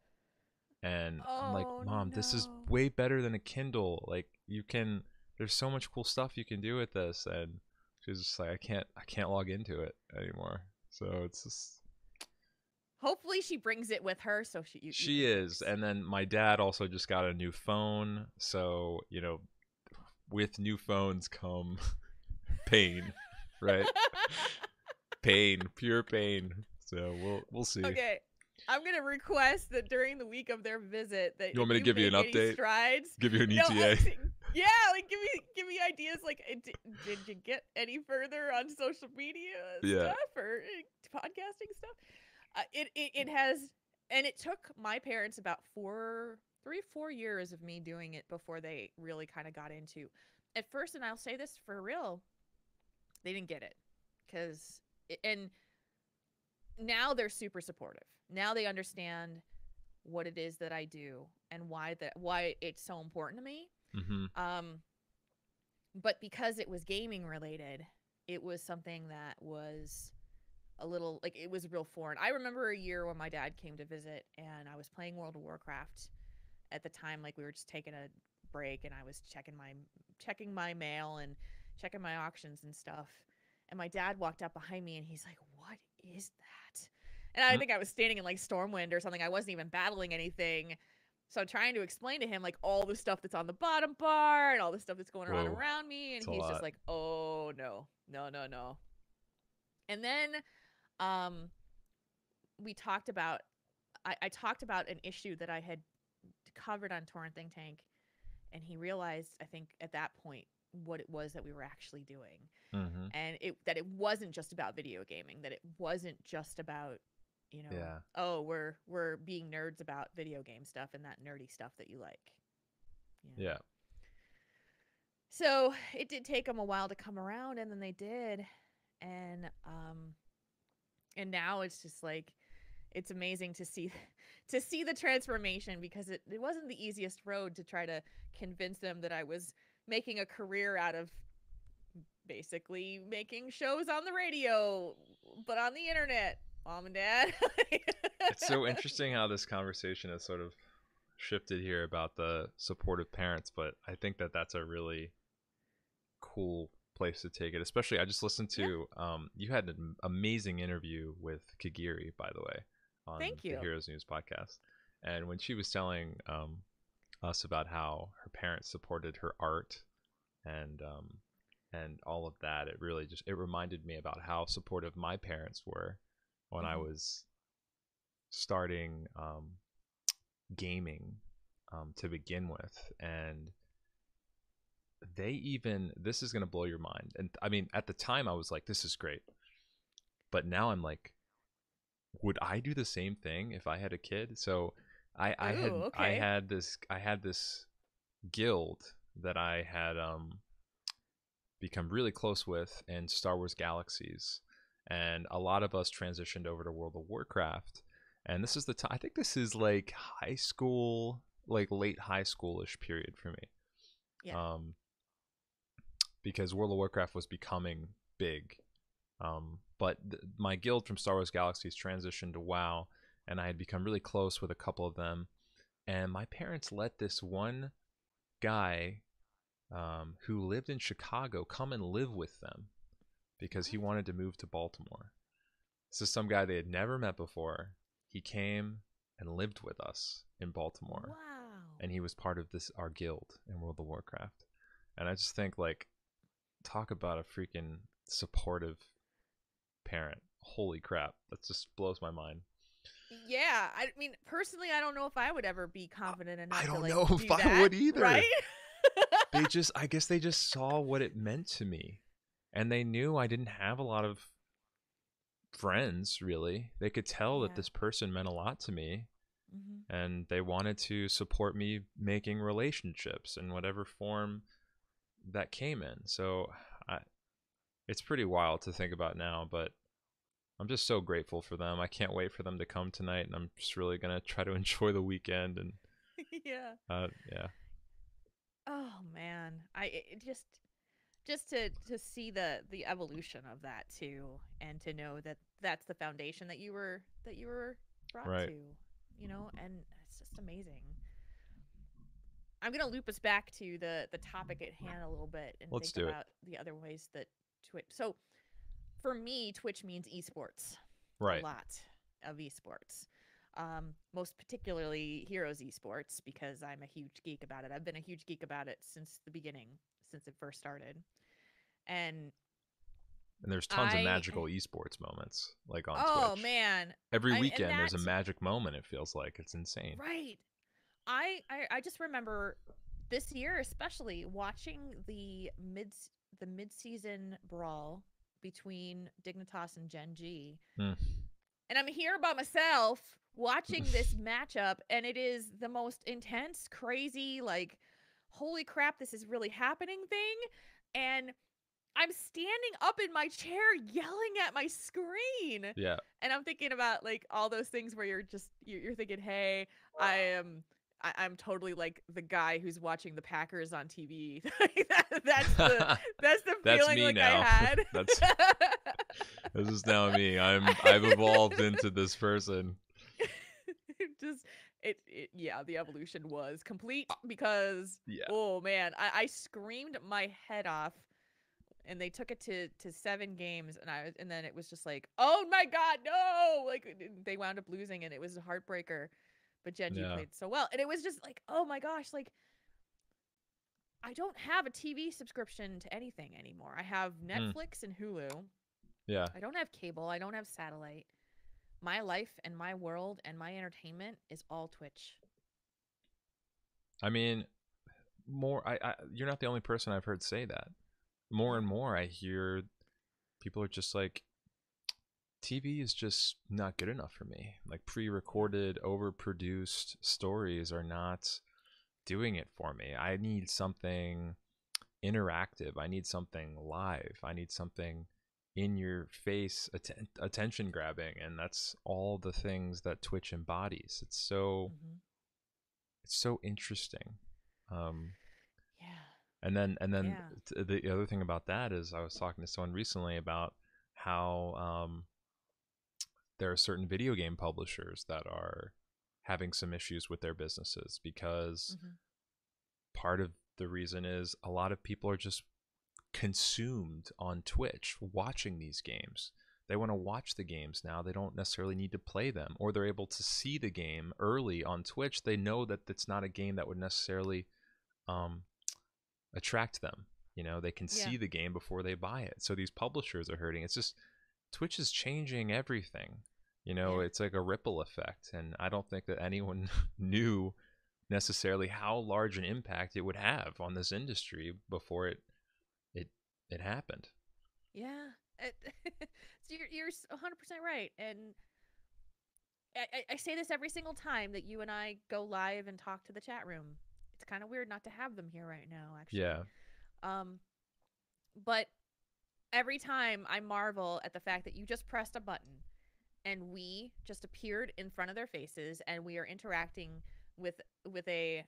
And I'm like, Mom, this is way better than a Kindle. Like there's so much cool stuff you can do with this. And she's just like, I can't log into it anymore. So it's just. Hopefully she brings it with her, so she is. And then my dad also just got a new phone, so with new phones come pain, right? Pure pain. So we'll see. Okay, I'm gonna request that during the week of their visit that you want me to give you an update, strides, give you an ETA. Give me ideas. Like, did you get any further on social media stuff or podcasting stuff? It has, and it took my parents about 4 years of me doing it before they really kind of got into. At first, and I'll say this for real, they didn't get it, and now they're super supportive. Now they understand what it is that I do and why it's so important to me. Mm-hmm. But because it was gaming related, it was something that was a little it was real foreign. I remember a year when my dad came to visit, and I was playing World of Warcraft at the time. Like, we were just taking a break, and I was checking my mail and checking my auctions and stuff. And my dad walked up behind me, and he's like, "What is that?" And I think I was standing in Stormwind or something. I wasn't even battling anything. So I'm trying to explain to him all the stuff that's on the bottom bar and all the stuff that's going on around me, and he's just like, "Oh no. And then we talked about I talked about an issue that I had covered on Torrent Think Tank, and he realized, I think at that point, what it was that we were actually doing. Mm-hmm. And that it wasn't just about video gaming, that it wasn't just about we're being nerds about video game stuff and that nerdy stuff that you like. Yeah. So it did take them a while to come around, and then they did. And And now it's just like it's amazing to see to see the transformation, because it wasn't the easiest road to try to convince them that I was making a career out of basically making shows on the radio, but on the internet, mom and dad. It's so interesting how this conversation has sort of shifted here about the supportive parents, but I think that that's a really cool place to take it. Especially, I just listened to you had an amazing interview with Kagiri, by the way, on Thank the you. Heroes News podcast, and when she was telling us about how her parents supported her art and all of that, it really just it reminded me about how supportive my parents were when I was starting gaming to begin with. And they even, this is going to blow your mind, and I mean at the time I was like, this is great, but now I'm like, would I do the same thing if I had a kid? So I had this guild that I had become really close with in Star Wars Galaxies, and a lot of us transitioned over to World of Warcraft. And this is the time, I think this is like high school, like late high schoolish period for me. Yeah. Because World of Warcraft was becoming big. But my guild from Star Wars Galaxies transitioned to WoW, and I had become really close with a couple of them. And my parents let this one guy who lived in Chicago come and live with them because he wanted to move to Baltimore. This is some guy they had never met before. He came and lived with us in Baltimore. Wow. And he was part of our guild in World of Warcraft. And I just think, like, talk about a freaking supportive parent. Holy crap. That just blows my mind. Yeah, I mean, personally, I don't know if I would ever be confident enough. I don't to, like, know if do I that, would either. Right? I guess they just saw what it meant to me, and they knew I didn't have a lot of friends, really. They could tell that this person meant a lot to me, and they wanted to support me making relationships in whatever form that came in. So it's pretty wild to think about now, but I'm just so grateful for them. I can't wait for them to come tonight, and I'm just really gonna try to enjoy the weekend. And yeah. yeah. Oh man, just to see the evolution of that too, and to know that that's the foundation that you were brought Right. to, you know, and it's just amazing. I'm gonna loop us back to the topic at hand a little bit and Let's think do it. about the other ways that Twitch. So for me, Twitch means esports. Right. A lot of esports. Most particularly Heroes esports, because I'm a huge geek about it. I've been a huge geek about it since the beginning, since it first started. And there's tons of magical esports moments, like on Twitch. Oh man. Every weekend there's a magic moment, it feels like. It's insane. Right. I just remember this year especially watching the mid-season brawl between Dignitas and Gen G. And I'm here by myself watching this matchup, and it is the most intense, crazy, like, holy crap, this is really happening thing. And I'm standing up in my chair yelling at my screen. Yeah. And I'm thinking about, like, all those things where you're thinking, hey, I'm totally like the guy who's watching the Packers on TV. that's the feeling me like now. I had. This is now me. I've evolved into this person. Yeah, the evolution was complete because oh man, I screamed my head off, and they took it to 7 games, and then it was just like, oh my god, no! Like, they wound up losing, and it was a heartbreaker. But Gen G played so well, and it was just like, oh my gosh, like, I don't have a TV subscription to anything anymore. I have Netflix and Hulu. Yeah. I don't have cable. I don't have satellite. My life and my world and my entertainment is all Twitch. I mean, you're not the only person I've heard say that. More and more I hear people are just like, TV is just not good enough for me. Like, pre-recorded, overproduced stories are not doing it for me. I need something interactive. I need something live. I need something in your face attention grabbing, and that's all the things that Twitch embodies. It's so interesting. Yeah. And then Yeah. the other thing about that is I was talking to someone recently about how there are certain video game publishers that are having some issues with their businesses because part of the reason is a lot of people are just consumed on Twitch watching these games. They want to watch the games now. They don't necessarily need to play them, or they're able to see the game early on Twitch. They know that it's not a game that would necessarily attract them. You know, they can see the game before they buy it. So these publishers are hurting. It's just Twitch is changing everything. You know, it's like a ripple effect, and I don't think that anyone knew necessarily how large an impact it would have on this industry before it happened. Yeah. So you're 100% right. And I say this every single time that you and I go live and talk to the chat room. It's kind of weird not to have them here right now, actually. Yeah. But every time I marvel at the fact that you just pressed a button and we just appeared in front of their faces and we are interacting with a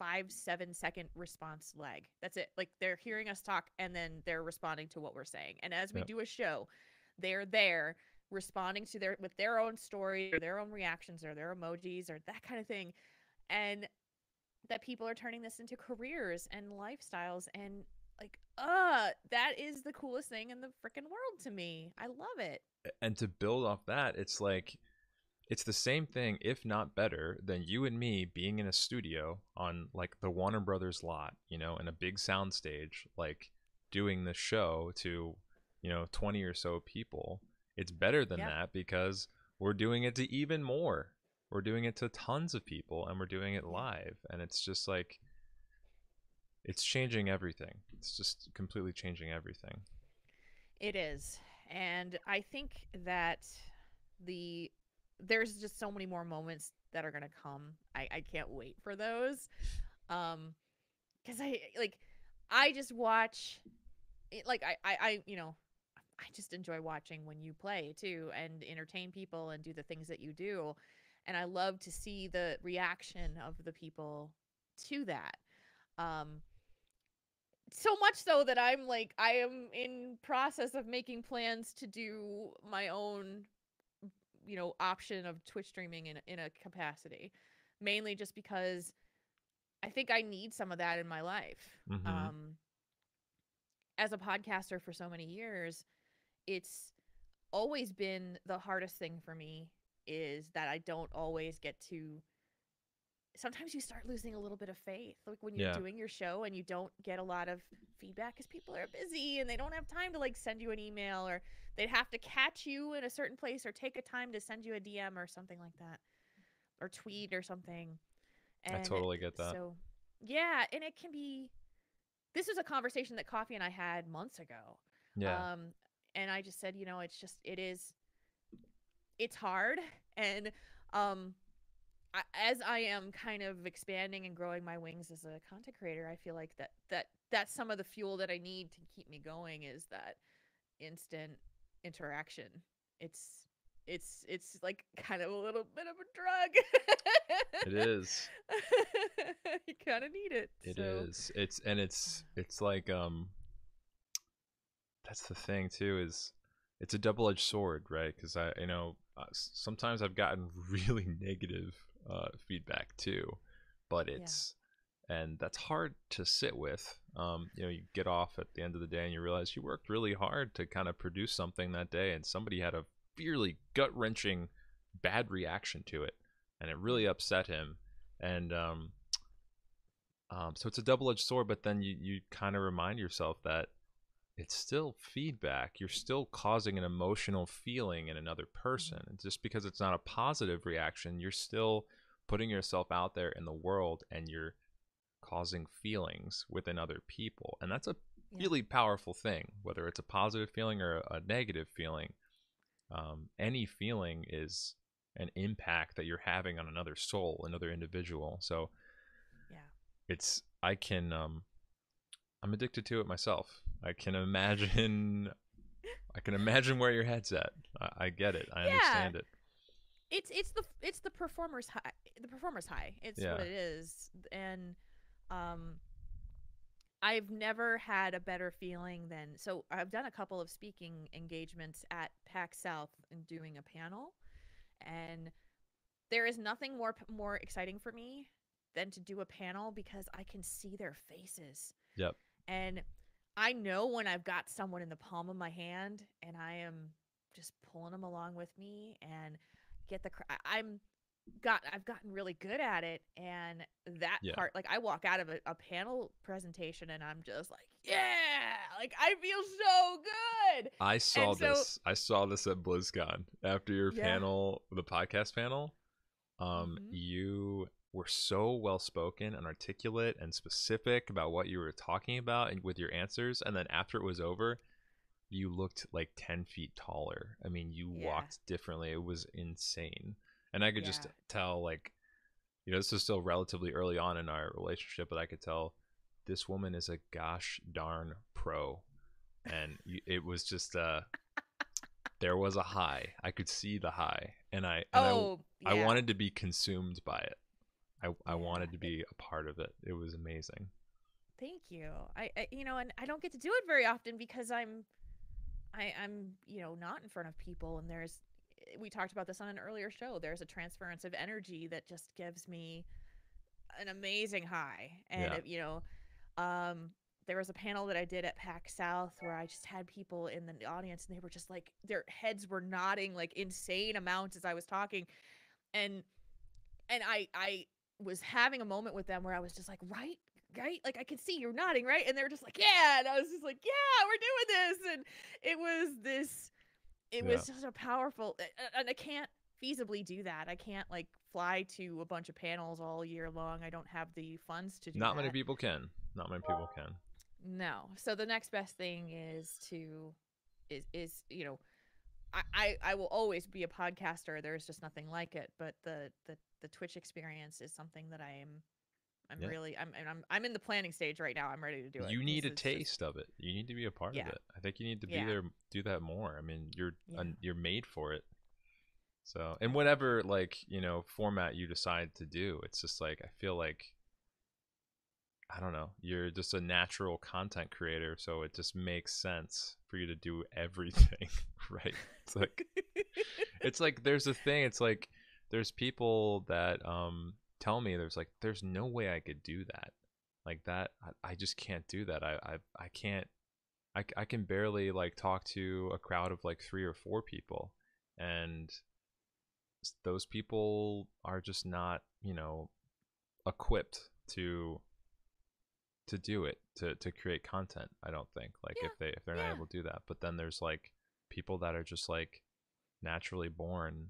5-7 second response lag. That's it. Like, they're hearing us talk and then they're responding to what we're saying. And as we do a show, they're there responding to with their own story or their own reactions or their emojis or that kind of thing. And that people are turning this into careers and lifestyles, and like, that is the coolest thing in the freaking world to me. I love it. And to build off that, it's like, it's the same thing, if not better, than you and me being in a studio on like the Warner Brothers lot, you know, in a big sound stage, like doing the show to, 20 or so people. It's better than that because we're doing it to even more. We're doing it to tons of people and we're doing it live. And it's just like, it's changing everything. It's just completely changing everything. It is. And I think that there's just so many more moments that are going to come. I can't wait for those. Cause I just watch it. Like I just enjoy watching when you play too and entertain people and do the things that you do. And I love to see the reaction of the people to that. So much so that I am in process of making plans to do my own, option of Twitch streaming in a capacity, mainly just because I think I need some of that in my life. As a podcaster for so many years, it's always been the hardest thing for me is that I don't always get to. Sometimes you start losing a little bit of faith, like when you're doing your show and you don't get a lot of feedback because people are busy and they don't have time to like send you an email, or they'd have to catch you in a certain place or take a time to send you a DM or something like that, or tweet or something. And I totally get that. So yeah, and it can be. This was a conversation that Coffee and I had months ago. Yeah. And I just said, it's hard, and as I am kind of expanding and growing my wings as a content creator, I feel like that's some of the fuel that I need to keep me going is that instant interaction. It's like kind of a little bit of a drug. It is. You kind of need it. It is. It's like that's the thing too, is it's a double-edged sword, right? Because sometimes I've gotten really negative feedback too, but and that's hard to sit with. You get off at the end of the day and you realize you worked really hard to kind of produce something that day, and somebody had a really gut-wrenching bad reaction to it, and it really upset him. And so it's a double-edged sword, but then you kind of remind yourself that it's still feedback. You're still causing an emotional feeling in another person. And just because it's not a positive reaction, you're still putting yourself out there in the world and you're causing feelings within other people. And that's a really powerful thing, whether it's a positive feeling or a negative feeling. Any feeling is an impact that you're having on another soul, another individual. So I'm addicted to it myself. I can imagine. I can imagine where your head's at. I get it. I understand it. It's the performer's high. The performer's high. It's what it is. And I've never had a better feeling than, so I've done a couple of speaking engagements at PAX South and doing a panel, and there is nothing more exciting for me than to do a panel because I can see their faces. Yep. And I know when I've got someone in the palm of my hand and I am just pulling them along with me and get the I've gotten really good at it, and that part, like I walk out of a panel presentation and I'm just like, yeah, like I feel so good. I saw this at BlizzCon after your panel, the podcast panel. You were so well spoken and articulate and specific about what you were talking about and with your answers, and then after it was over, you looked like 10 feet taller. I mean, you walked differently. It was insane. And I could just tell, like, this is still relatively early on in our relationship, but I could tell this woman is a gosh darn pro. And it was just, there was a high. I could see the high. And I wanted to be consumed by it. I wanted to be a part of it. It was amazing. Thank you. I and I don't get to do it very often because I'm not in front of people, and we talked about this on an earlier show. There's a transference of energy that just gives me an amazing high. And there was a panel that I did at PAX South where I just had people in the audience and they were just like, their heads were nodding like insane amounts as I was talking. And I was having a moment with them where I was just like, right? Like I could see you're nodding, right? And they were just like, yeah. And I was just like, yeah, we're doing this. And it was just a powerful, and I can't feasibly do that. I can't like fly to a bunch of panels all year long. I don't have the funds to do that. Not many people can. No. So the next best thing is I will always be a podcaster. There's just nothing like it. But the Twitch experience is something that I'm in the planning stage right now. I'm ready to do it. You need a taste of it. You need to be a part of it. I think you need to be there, do that more. I mean, you're made for it. So, in whatever format you decide to do, it's just like, I feel like, I don't know, you're just a natural content creator, so it just makes sense for you to do everything, right? It's like there's a thing, it's like there's people that tell me there's no way I could do that. Like that, I just can't do that. I can't, I can barely like talk to a crowd of like 3 or 4 people, and those people are just not, equipped to do it, to create content. I don't think, like, if they're not able to do that. But then there's like people that are just like naturally born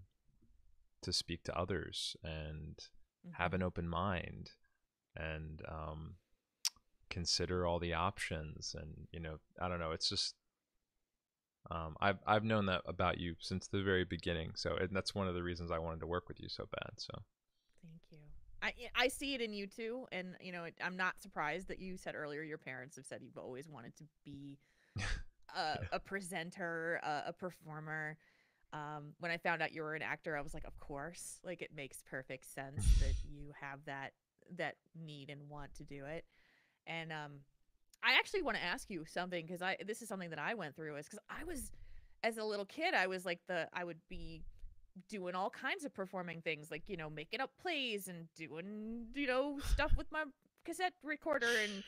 to speak to others and have an open mind and consider all the options. And I don't know, it's just I've known that about you since the very beginning, so and that's one of the reasons I wanted to work with you so bad. So thank you. I see it in you too, and I'm not surprised that you said earlier your parents have said you've always wanted to be a presenter, a performer. When I found out you were an actor, I was like, of course, like it makes perfect sense that you have that need and want to do it. And I actually want to ask you something, because this is something that I went through, is because I was, as a little kid, I was like I would be doing all kinds of performing things, like making up plays and doing stuff with my cassette recorder and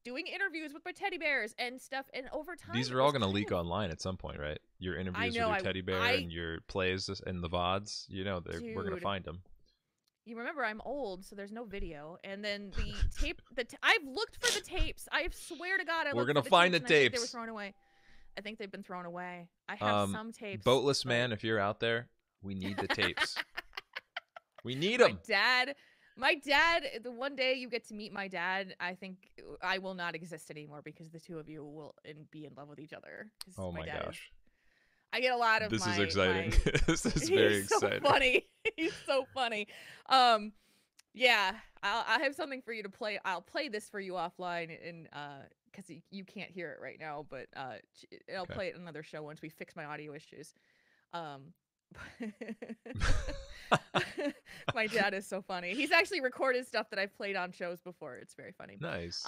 doing interviews with my teddy bears and stuff. And over time, these are all going to leak online at some point, right? Your interviews with your teddy bear and your plays and the VODs, we're going to find them. You remember I'm old, so there's no video. And then the tape, I've looked for the tapes. I swear to God, we're going to find the tapes. They were thrown away. I think they've been thrown away. I have some tapes. Boatless man, if you're out there, we need the tapes. We need them. My dad, the one day you get to meet my dad, I think I will not exist anymore, because the two of you will be in love with each other. Oh my gosh. I get a lot of This is exciting. This is very exciting. So funny. He's so funny. Yeah, I have something for you to play. I'll play this for you offline, and because you can't hear it right now, but I'll Okay. play it in another show once we fix my audio issues. Um, my dad is so funny. He's actually recorded stuff that I've played on shows before. It's very funny. Nice.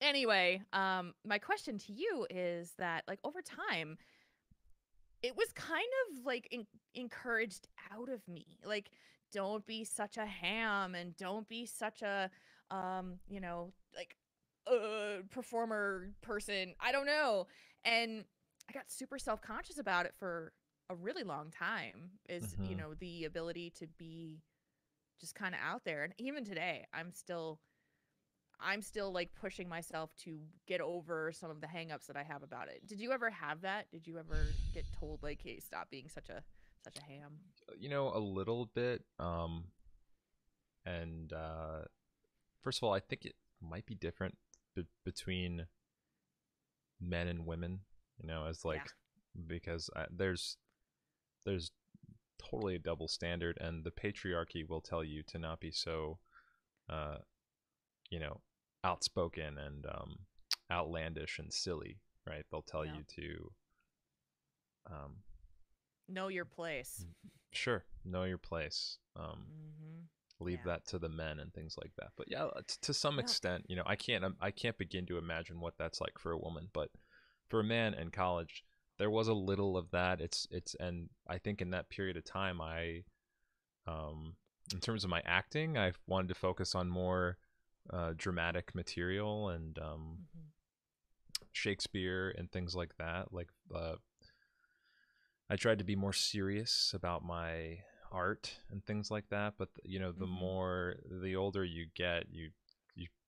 Anyway, my question to you is that, like, over time, it was kind of like encouraged out of me, like, don't be such a ham and don't be such a like performer person, I don't know. And I got super self-conscious about it for a really long time, is Hmm. the ability to be just kind of out there. And even today, I'm still like pushing myself to get over some of the hangups that I have about it. Did you ever have that? Did you ever get told, like, hey, stop being such a ham? A little bit. And first of all, I think it might be different between men and women. As Yeah. like, because there's totally a double standard, and the patriarchy will tell you to not be so, uh, you know, outspoken and outlandish and silly, right? They'll tell Yeah. you to, Know your place. sure, know your place. Mm-hmm. Leave Yeah. that to the men and things like that. But yeah, to some Yep. extent, I can't begin to imagine what that's like for a woman, but for a man in college, there was a little of that. And I think in that period of time, in terms of my acting, I wanted to focus on more dramatic material and Mm-hmm. Shakespeare and things like that. Like, I tried to be more serious about my art and things like that. But Mm-hmm. the older you get, you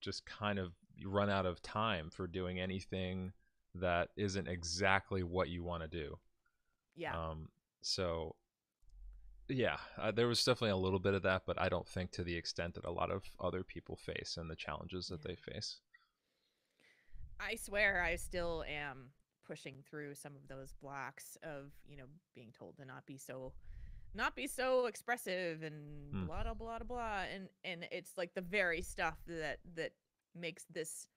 just kind of you run out of time for doing anything that isn't exactly what you want to do. Yeah. So yeah, there was definitely a little bit of that, but I don't think to the extent that a lot of other people face and the challenges that Yeah. they face. I swear I still am pushing through some of those blocks of, being told to not be so expressive and Hmm. blah blah blah blah, and it's like the very stuff that makes this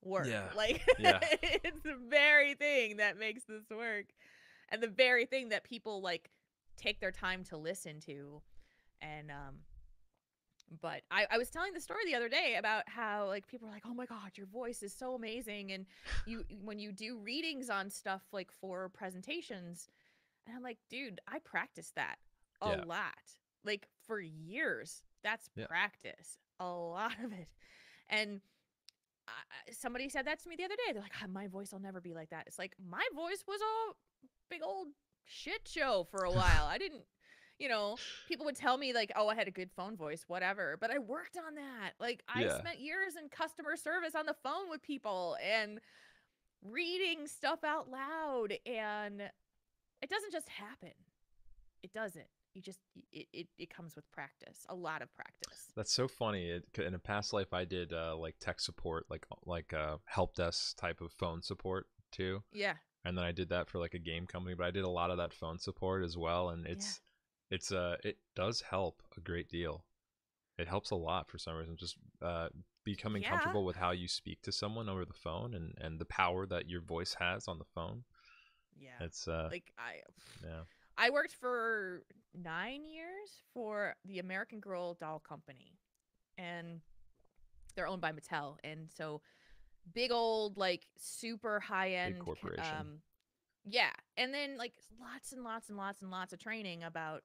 work. Yeah. Like, Yeah. it's the very thing that makes this work, and the very thing that people, like, take their time to listen to. And but I was telling the story the other day about how, like, people are like, oh my god, your voice is so amazing, and when you do readings on stuff, like, for presentations, and I'm like, dude, I practiced that a Yeah. lot, like, for years. That's Yeah. practice, a lot of it. And somebody said that to me the other day. They're like, my voice will never be like that. It's like, my voice was a big old shit show for a while. I didn't, people would tell me, like, oh, I had a good phone voice, whatever. But I worked on that. Like, I Yeah. spent years in customer service on the phone with people and reading stuff out loud. And it doesn't just happen. It doesn't. You just, it comes with practice, a lot of practice. That's so funny. In a past life, I did like tech support, like help desk type of phone support too. Yeah. And then I did that for like a game company, but I did a lot of that phone support as well. And Yeah. it does help a great deal. It helps a lot for some reason. Just becoming Yeah. comfortable with how you speak to someone over the phone and the power that your voice has on the phone. Yeah. It's Like, yeah. I worked for 9 years for the American Girl doll company, and they're owned by Mattel. And so, big old, like, super high Big end, corporation. yeah. And then, like, lots and lots and lots and lots of training about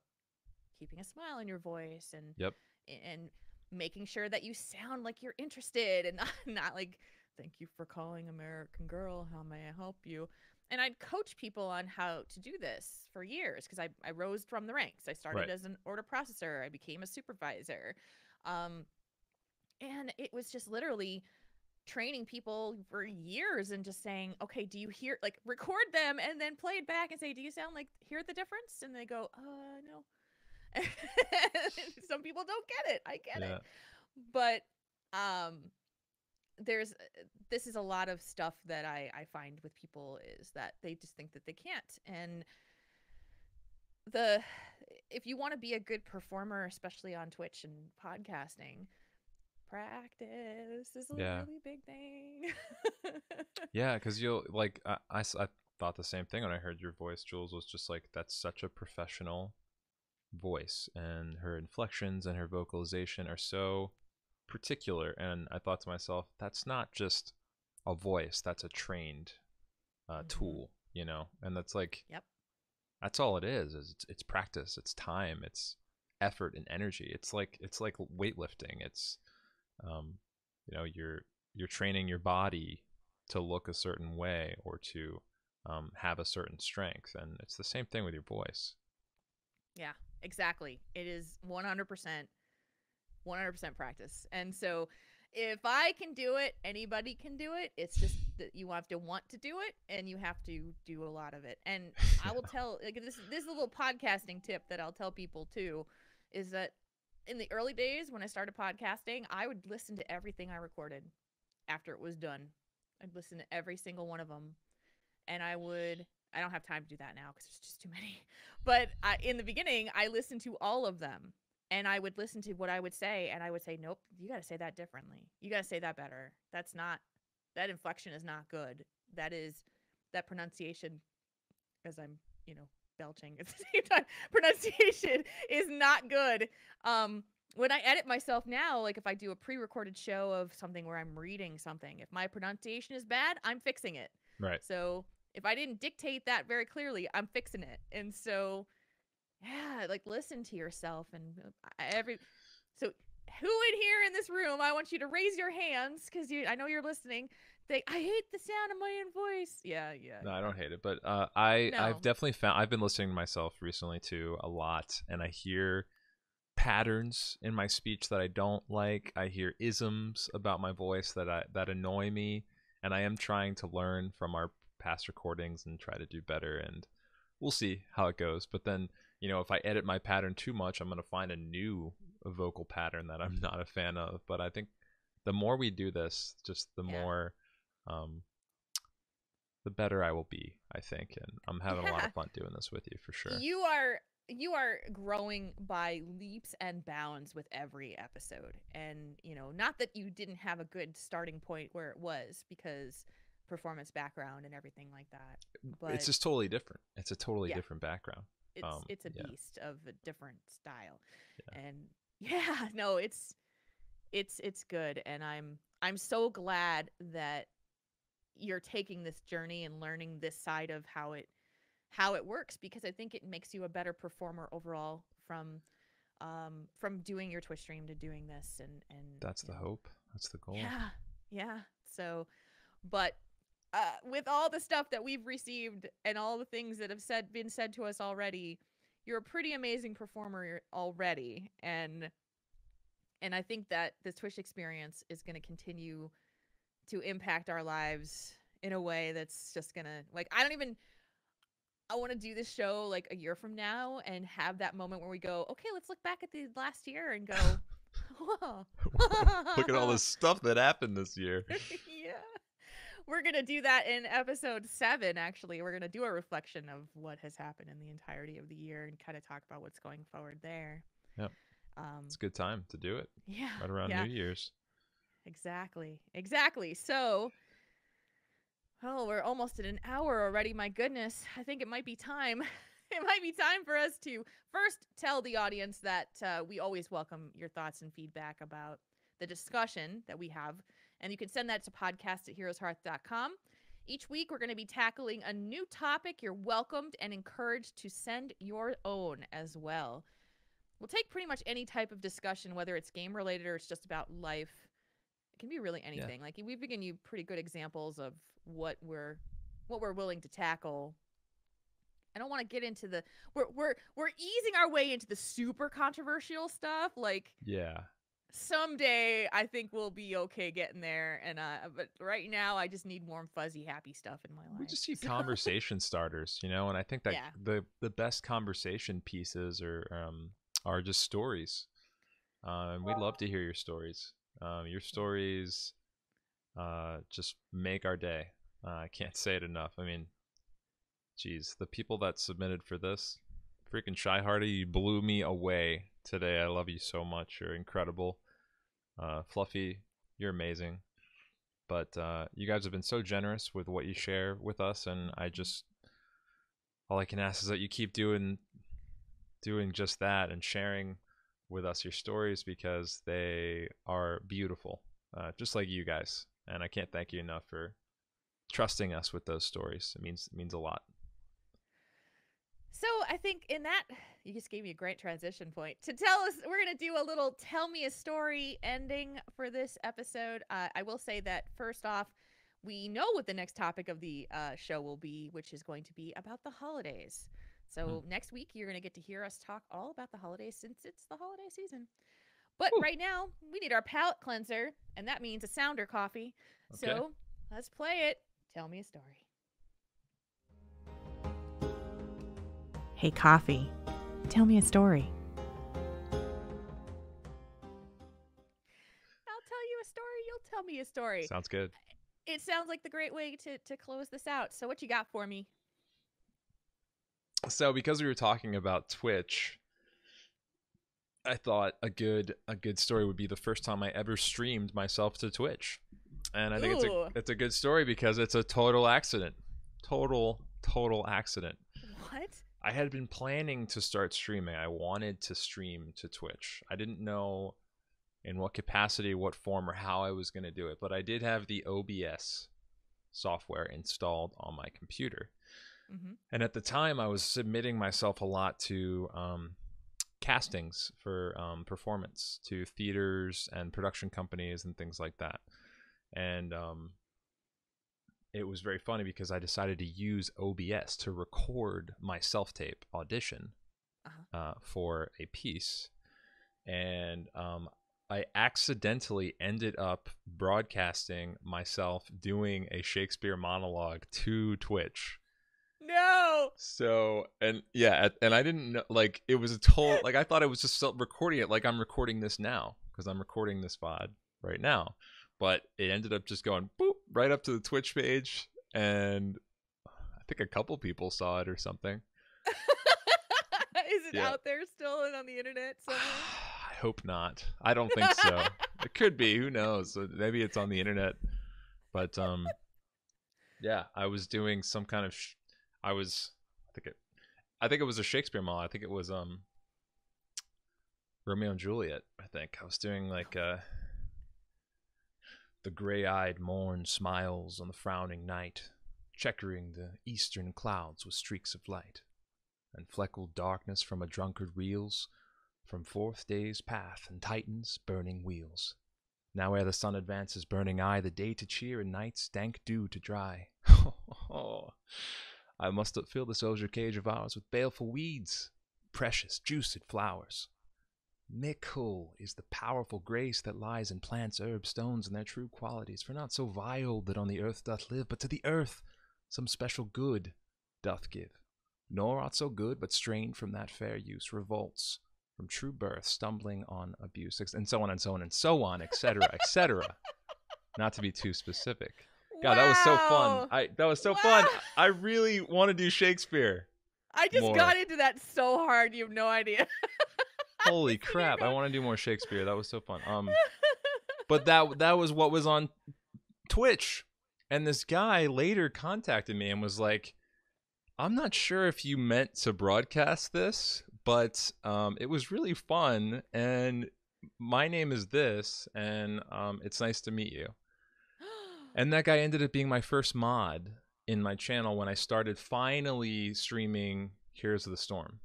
keeping a smile in your voice, Yep. and making sure that you sound like you're interested, and not like, thank you for calling American Girl, how may I help you? And I'd coach people on how to do this for years, because I rose from the ranks. I started Right. as an order processor, I became a supervisor. And it was just literally training people for years and just saying, okay, do you hear, like, record them and then play it back and say, do you sound like, hear the difference? And they go, no. Some people don't get it. I get Yeah. it. But there's this is a lot of stuff that I find with people, is that they just think that they can't. And if you want to be a good performer, especially on Twitch and podcasting, practice is a Yeah. really big thing. Yeah, because you'll like I thought the same thing when I heard your voice, Jules. Was just like, that's such a professional voice, and her inflections and her vocalization are so particular. And I thought to myself, that's not just a voice, that's a trained tool, you know. And that's like, Yep. that's all it is it's practice, it's time, it's effort and energy. It's like weightlifting. It's you know, you're training your body to look a certain way, or to have a certain strength, and it's the same thing with your voice. Yeah, exactly. It is 100% practice. And so if I can do it, anybody can do it. It's just that you have to want to do it, and you have to do a lot of it. And I will tell, like, this is a little podcasting tip that I'll tell people too, is that in the early days when I started podcasting, I would listen to everything I recorded after it was done. I'd listen to every single one of them. And I don't have time to do that now because there's just too many. But in the beginning, I listened to all of them. And I would listen to what I would say, and I would say, nope, you got to say that differently. You got to say that better. That inflection is not good. That pronunciation, as I'm, belching at the same time, pronunciation is not good. When I edit myself now, like if I do a pre-recorded show of something where I'm reading something, if my pronunciation is bad, I'm fixing it. Right. So if I didn't dictate that very clearly, I'm fixing it. And so, yeah, like listen to yourself. And so who in here in this room, I want you to raise your hands, because I know you're listening. I hate the sound of my own voice. Yeah. No, I don't hate it, but I've No. definitely found, I've been listening to myself recently too a lot, and I hear patterns in my speech that I don't like. I hear isms about my voice that annoy me, and I am trying to learn from our past recordings and try to do better, and we'll see how it goes. But then, if I edit my pattern too much, I'm going to find a new vocal pattern that I'm not a fan of. But I think the more we do this, just the more the better I will be, I think. And I'm having a lot of fun doing this with you, for sure. You are growing by leaps and bounds with every episode. And, not that you didn't have a good starting point where it was, because performance background and everything like that. But it's just totally different. It's a totally different background. It's a beast of a different style. Yeah. And no, it's good. And I'm so glad that you're taking this journey and learning this side of how it works, because I think it makes you a better performer overall from doing your Twitch stream to doing this. And that's the hope. That's the goal. Yeah. So, but with all the stuff that we've received and all the things that have been said to us already, you're a pretty amazing performer already. And I think that this Twitch experience is going to continue to impact our lives in a way that's just going to, like, I want to do this show like a year from now and have that moment where we go, okay, let's look back at the last year and go, whoa. Look at all this stuff that happened this year. Yeah. We're going to do that in episode 7, actually. We're going to do a reflection of what has happened in the entirety of the year and kind of talk about what's going forward there. Yep. It's a good time to do it. Yeah. Right around New Year's. Exactly. So, we're almost at an hour already. My goodness. I think it might be time. It might be time for us to first tell the audience that we always welcome your thoughts and feedback about the discussion that we have. And you can send that to podcast@heroeshearth.com. Each week, we're going to be tackling a new topic. You're welcomed and encouraged to send your own as well. We'll take pretty much any type of discussion, whether it's game related or it's just about life. It can be really anything. Yeah. Like, we've given you pretty good examples of what we're willing to tackle. I don't want to get into the we're easing our way into the super controversial stuff. Like, someday I think we'll be okay getting there, and but right now I just need warm, fuzzy, happy stuff in my life. We just need conversation starters, and I think that the best conversation pieces are just stories, and we'd love to hear your stories. Your stories just make our day. I can't say it enough. I mean, geez, the people that submitted for this, freaking Shy Hardy, you blew me away today. I love you so much. You're incredible. Fluffy, you're amazing. But you guys have been so generous with what you share with us, and all I can ask is that you keep doing just that and sharing with us your stories, because they are beautiful, just like you guys. And I can't thank you enough for trusting us with those stories. It means a lot. So I think in that, you just gave me a great transition point to tell us. We're going to do a little tell me a story ending for this episode. I will say that first off, we know what the next topic of the show will be, which is going to be about the holidays. So next week, you're going to get to hear us talk all about the holidays, since it's the holiday season. But right now, we need our palate cleanser, and that means a sounder coffee. Okay. So let's play it. Tell me a story. Hey, coffee, tell me a story. I'll tell you a story. You'll tell me a story. Sounds good. It sounds like the great way to close this out. So what you got for me? So because we were talking about Twitch, I thought a good story would be the first time I ever streamed myself to Twitch. And I think it's a good story because it's a total accident. Total accident. What? I had been planning to start streaming. I wanted to stream to Twitch. I didn't know in what capacity, what form, or how I was going to do it. But I did have the OBS software installed on my computer. Mm-hmm. And at the time, I was submitting myself a lot to castings for performance, to theaters and production companies and things like that. And it was very funny because I decided to use OBS to record my self-tape audition for a piece. And I accidentally ended up broadcasting myself doing a Shakespeare monologue to Twitch. No. So, and yeah, and I didn't know, like, it was a total, like, I thought I was just recording it like I'm recording this now, because I'm recording this VOD right now. But it ended up just going boop right up to the Twitch page, and I think a couple people saw it or something. Is it out there still and on the internet somewhere? I hope not. I don't think so. It could be. Who knows? Maybe it's on the internet. But yeah, I was doing some kind of. I think it was a Shakespeare monologue. I think it was Romeo and Juliet. I think I was doing like the gray-eyed morn smiles on the frowning night, checkering the eastern clouds with streaks of light, and fleckled darkness from a drunkard reels, from forth day's path and Titan's burning wheels. Now ere the sun advances burning eye, the day to cheer and night's dank dew to dry. I must fill this osier cage of ours with baleful weeds, precious juiced flowers. Mickle is the powerful grace that lies in plants, herbs, stones, and their true qualities. For not so vile that on the earth doth live, but to the earth some special good doth give. Nor aught so good, but strained from that fair use, revolts from true birth, stumbling on abuse, and so on and so on and so on, etc., etc. Not to be too specific. God, that was so fun. That was so fun. I really want to do Shakespeare. I just got into that so hard, you have no idea. Holy crap, I want to do more Shakespeare. That was so fun. But that was what was on Twitch. And this guy later contacted me and was like, I'm not sure if you meant to broadcast this, but it was really fun, and my name is this, and it's nice to meet you. And that guy ended up being my first mod in my channel when I started finally streaming Heroes of the Storm.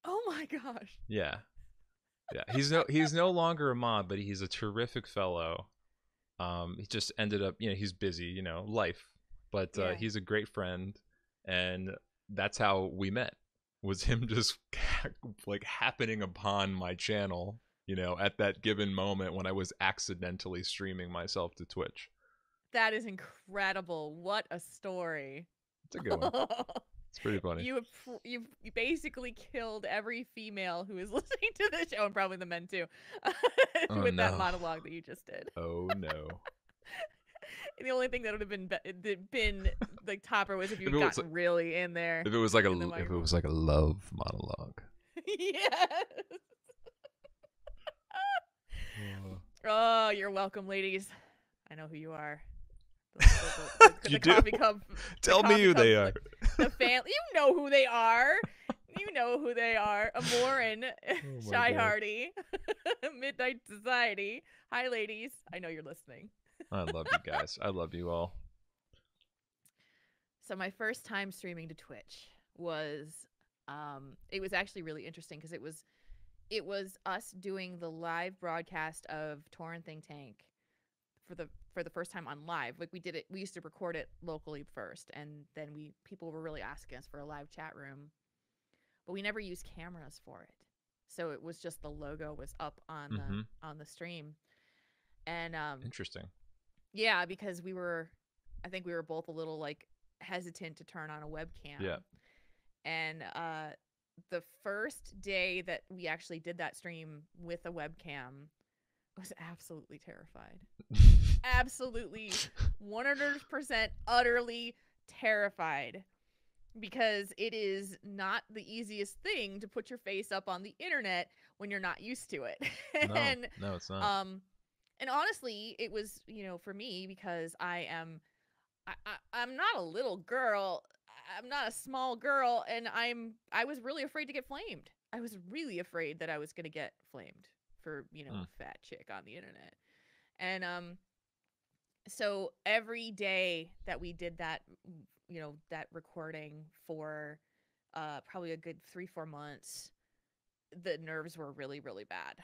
Oh my gosh. Yeah. Yeah, he's no longer a mod, but he's a terrific fellow. He just ended up, he's busy, life. But he's a great friend, and that's how we met. Was him just like happening upon my channel, at that given moment when I was accidentally streaming myself to Twitch. That is incredible. What a story. It's a good one. It's pretty funny. You basically killed every female who is listening to this show, and probably the men too, with that monologue that you just did. Oh no! And the only thing that would have been like topper was if you had gotten really in there. If it was like a love monologue. Yes. Oh, you're welcome, ladies. I know who you are. You The do? coffee cup. Tell me who they are. The fan. You know who they are. You know who they are. Amorin, my Shy God. Hardy, Midnight Society. Hi, ladies. I know you're listening. I love you guys. I love you all. So my first time streaming to Twitch was, it was actually really interesting because it was us doing the live broadcast of Torrent Think Tank for the first time on live. Like we used to record it locally first, and then people were really asking us for a live chat room, but we never used cameras for it. So it was just the logo was up on the stream, and Interesting. yeah, because I think we were both a little like hesitant to turn on a webcam. Yeah. And the first day that we actually did that stream with a webcam, I was absolutely terrified. Absolutely 100% utterly terrified, because it is not the easiest thing to put your face up on the internet when you're not used to it. No, it's not. And honestly, it was, for me, because I'm not a little girl. I'm not a small girl, and I was really afraid to get flamed. I was really afraid that I was going to get flamed for, a fat chick on the internet. And so every day that we did that, that recording for probably a good 3-4 months, the nerves were really, really bad.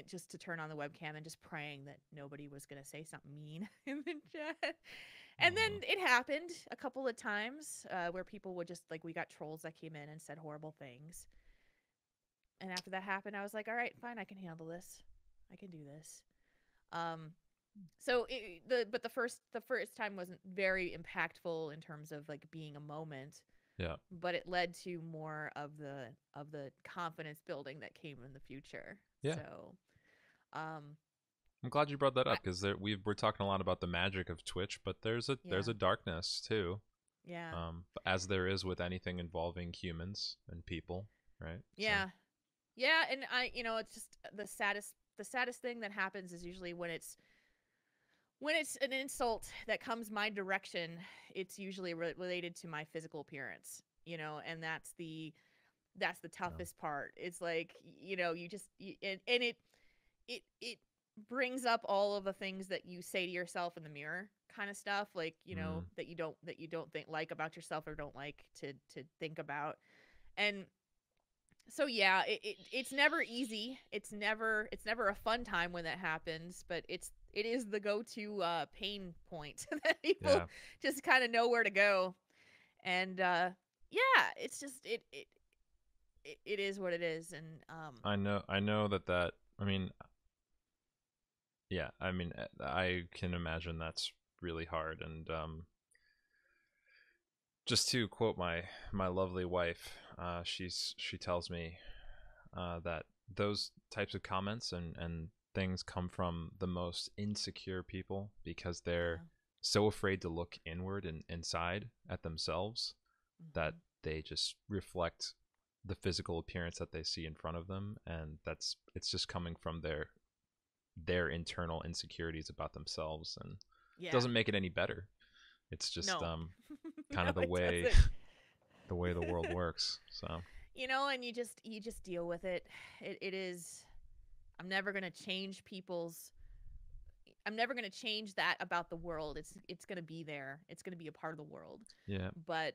Just to turn on the webcam and just praying that nobody was going to say something mean in the chat. And then it happened a couple of times where people would just, like, we got trolls that came in and said horrible things. And after that happened, I was like, all right, fine, I can handle this. I can do this. But the first time wasn't very impactful in terms of like being a moment. Yeah. But it led to more of the confidence building that came in the future. Yeah. So, I'm glad you brought that up, because we're talking a lot about the magic of Twitch, but there's a darkness too. Yeah. As there is with anything involving humans and people, right? Yeah. So. Yeah, and it's just the saddest thing that happens is usually when it's an insult that comes my direction, it's usually related to my physical appearance, and that's the toughest part. It's like, it brings up all of the things that you say to yourself in the mirror kind of stuff, like, that you don't think like about yourself or don't like to think about. And so yeah, it's never easy. It's never a fun time when that happens, but it is the go-to pain point that people just kind of know where to go. And yeah, it's just it is what it is. And I know that I mean, yeah, I mean, I can imagine that's really hard. And just to quote my lovely wife, she tells me that those types of comments and things come from the most insecure people, because they're so afraid to look inward and inside at themselves that they just reflect the physical appearance that they see in front of them, and it's just coming from their internal insecurities about themselves, and it doesn't make it any better. It's just kind of the way the world works. So and you just deal with it. It is. I'm never gonna change that about the world. It's gonna be there. It's gonna be a part of the world. Yeah. But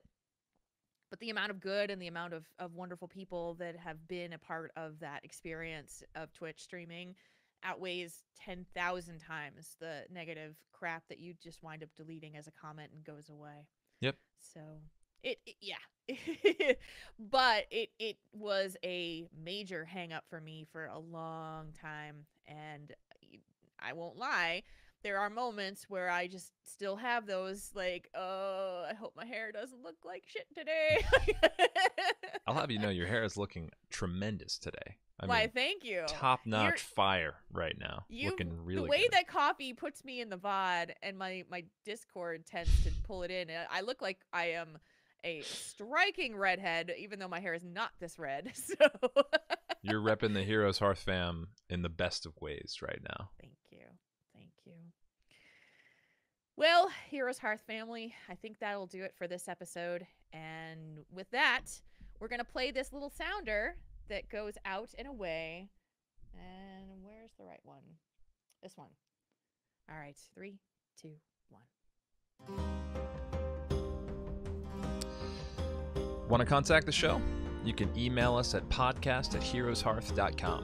the amount of good and the amount of wonderful people that have been a part of that experience of Twitch streaming outweighs 10,000 times the negative crap that you just wind up deleting as a comment and goes away. Yep. So yeah. But it was a major hang up for me for a long time, and I won't lie, there are moments where I just still have those, like, oh, I hope my hair doesn't look like shit today. I'll have you know, your hair is looking tremendous today. Why, mean, thank you. Top-notch fire right now. Looking really good. The way that coffee puts me in the VOD, and my Discord tends to pull it in, I look like I am a striking redhead, even though my hair is not this red. So you're repping the HeroesHearth fam in the best of ways right now. Thank you. Well, Heroes Hearth family, I think that'll do it for this episode. And with that, we're going to play this little sounder that goes out and away. And where's the right one? This one. All right, 3, 2, 1. Want to contact the show? You can email us at podcast@heroeshearth.com.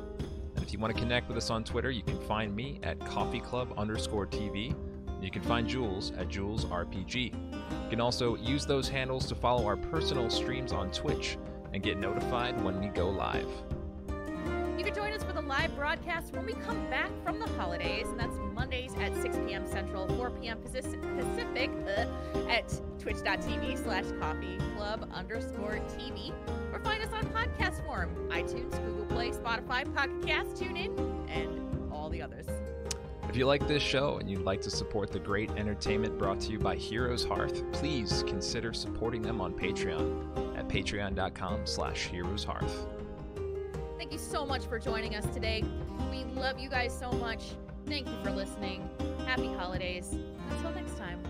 And if you want to connect with us on Twitter, you can find me at coffeeclub_TV. You can find Jules at JulesRPG. You can also use those handles to follow our personal streams on Twitch and get notified when we go live. You can join us for the live broadcast when we come back from the holidays, and that's Mondays at 6 p.m. Central, 4 p.m. Pacific at twitch.tv/coffeeclub_TV, or find us on podcast form, iTunes, Google Play, Spotify, Pocket Cast, TuneIn, and all the others. If you like this show and you'd like to support the great entertainment brought to you by Heroes Hearth, please consider supporting them on Patreon at patreon.com/HeroesHearth. Thank you so much for joining us today. We love you guys so much. Thank you for listening. Happy holidays. Until next time.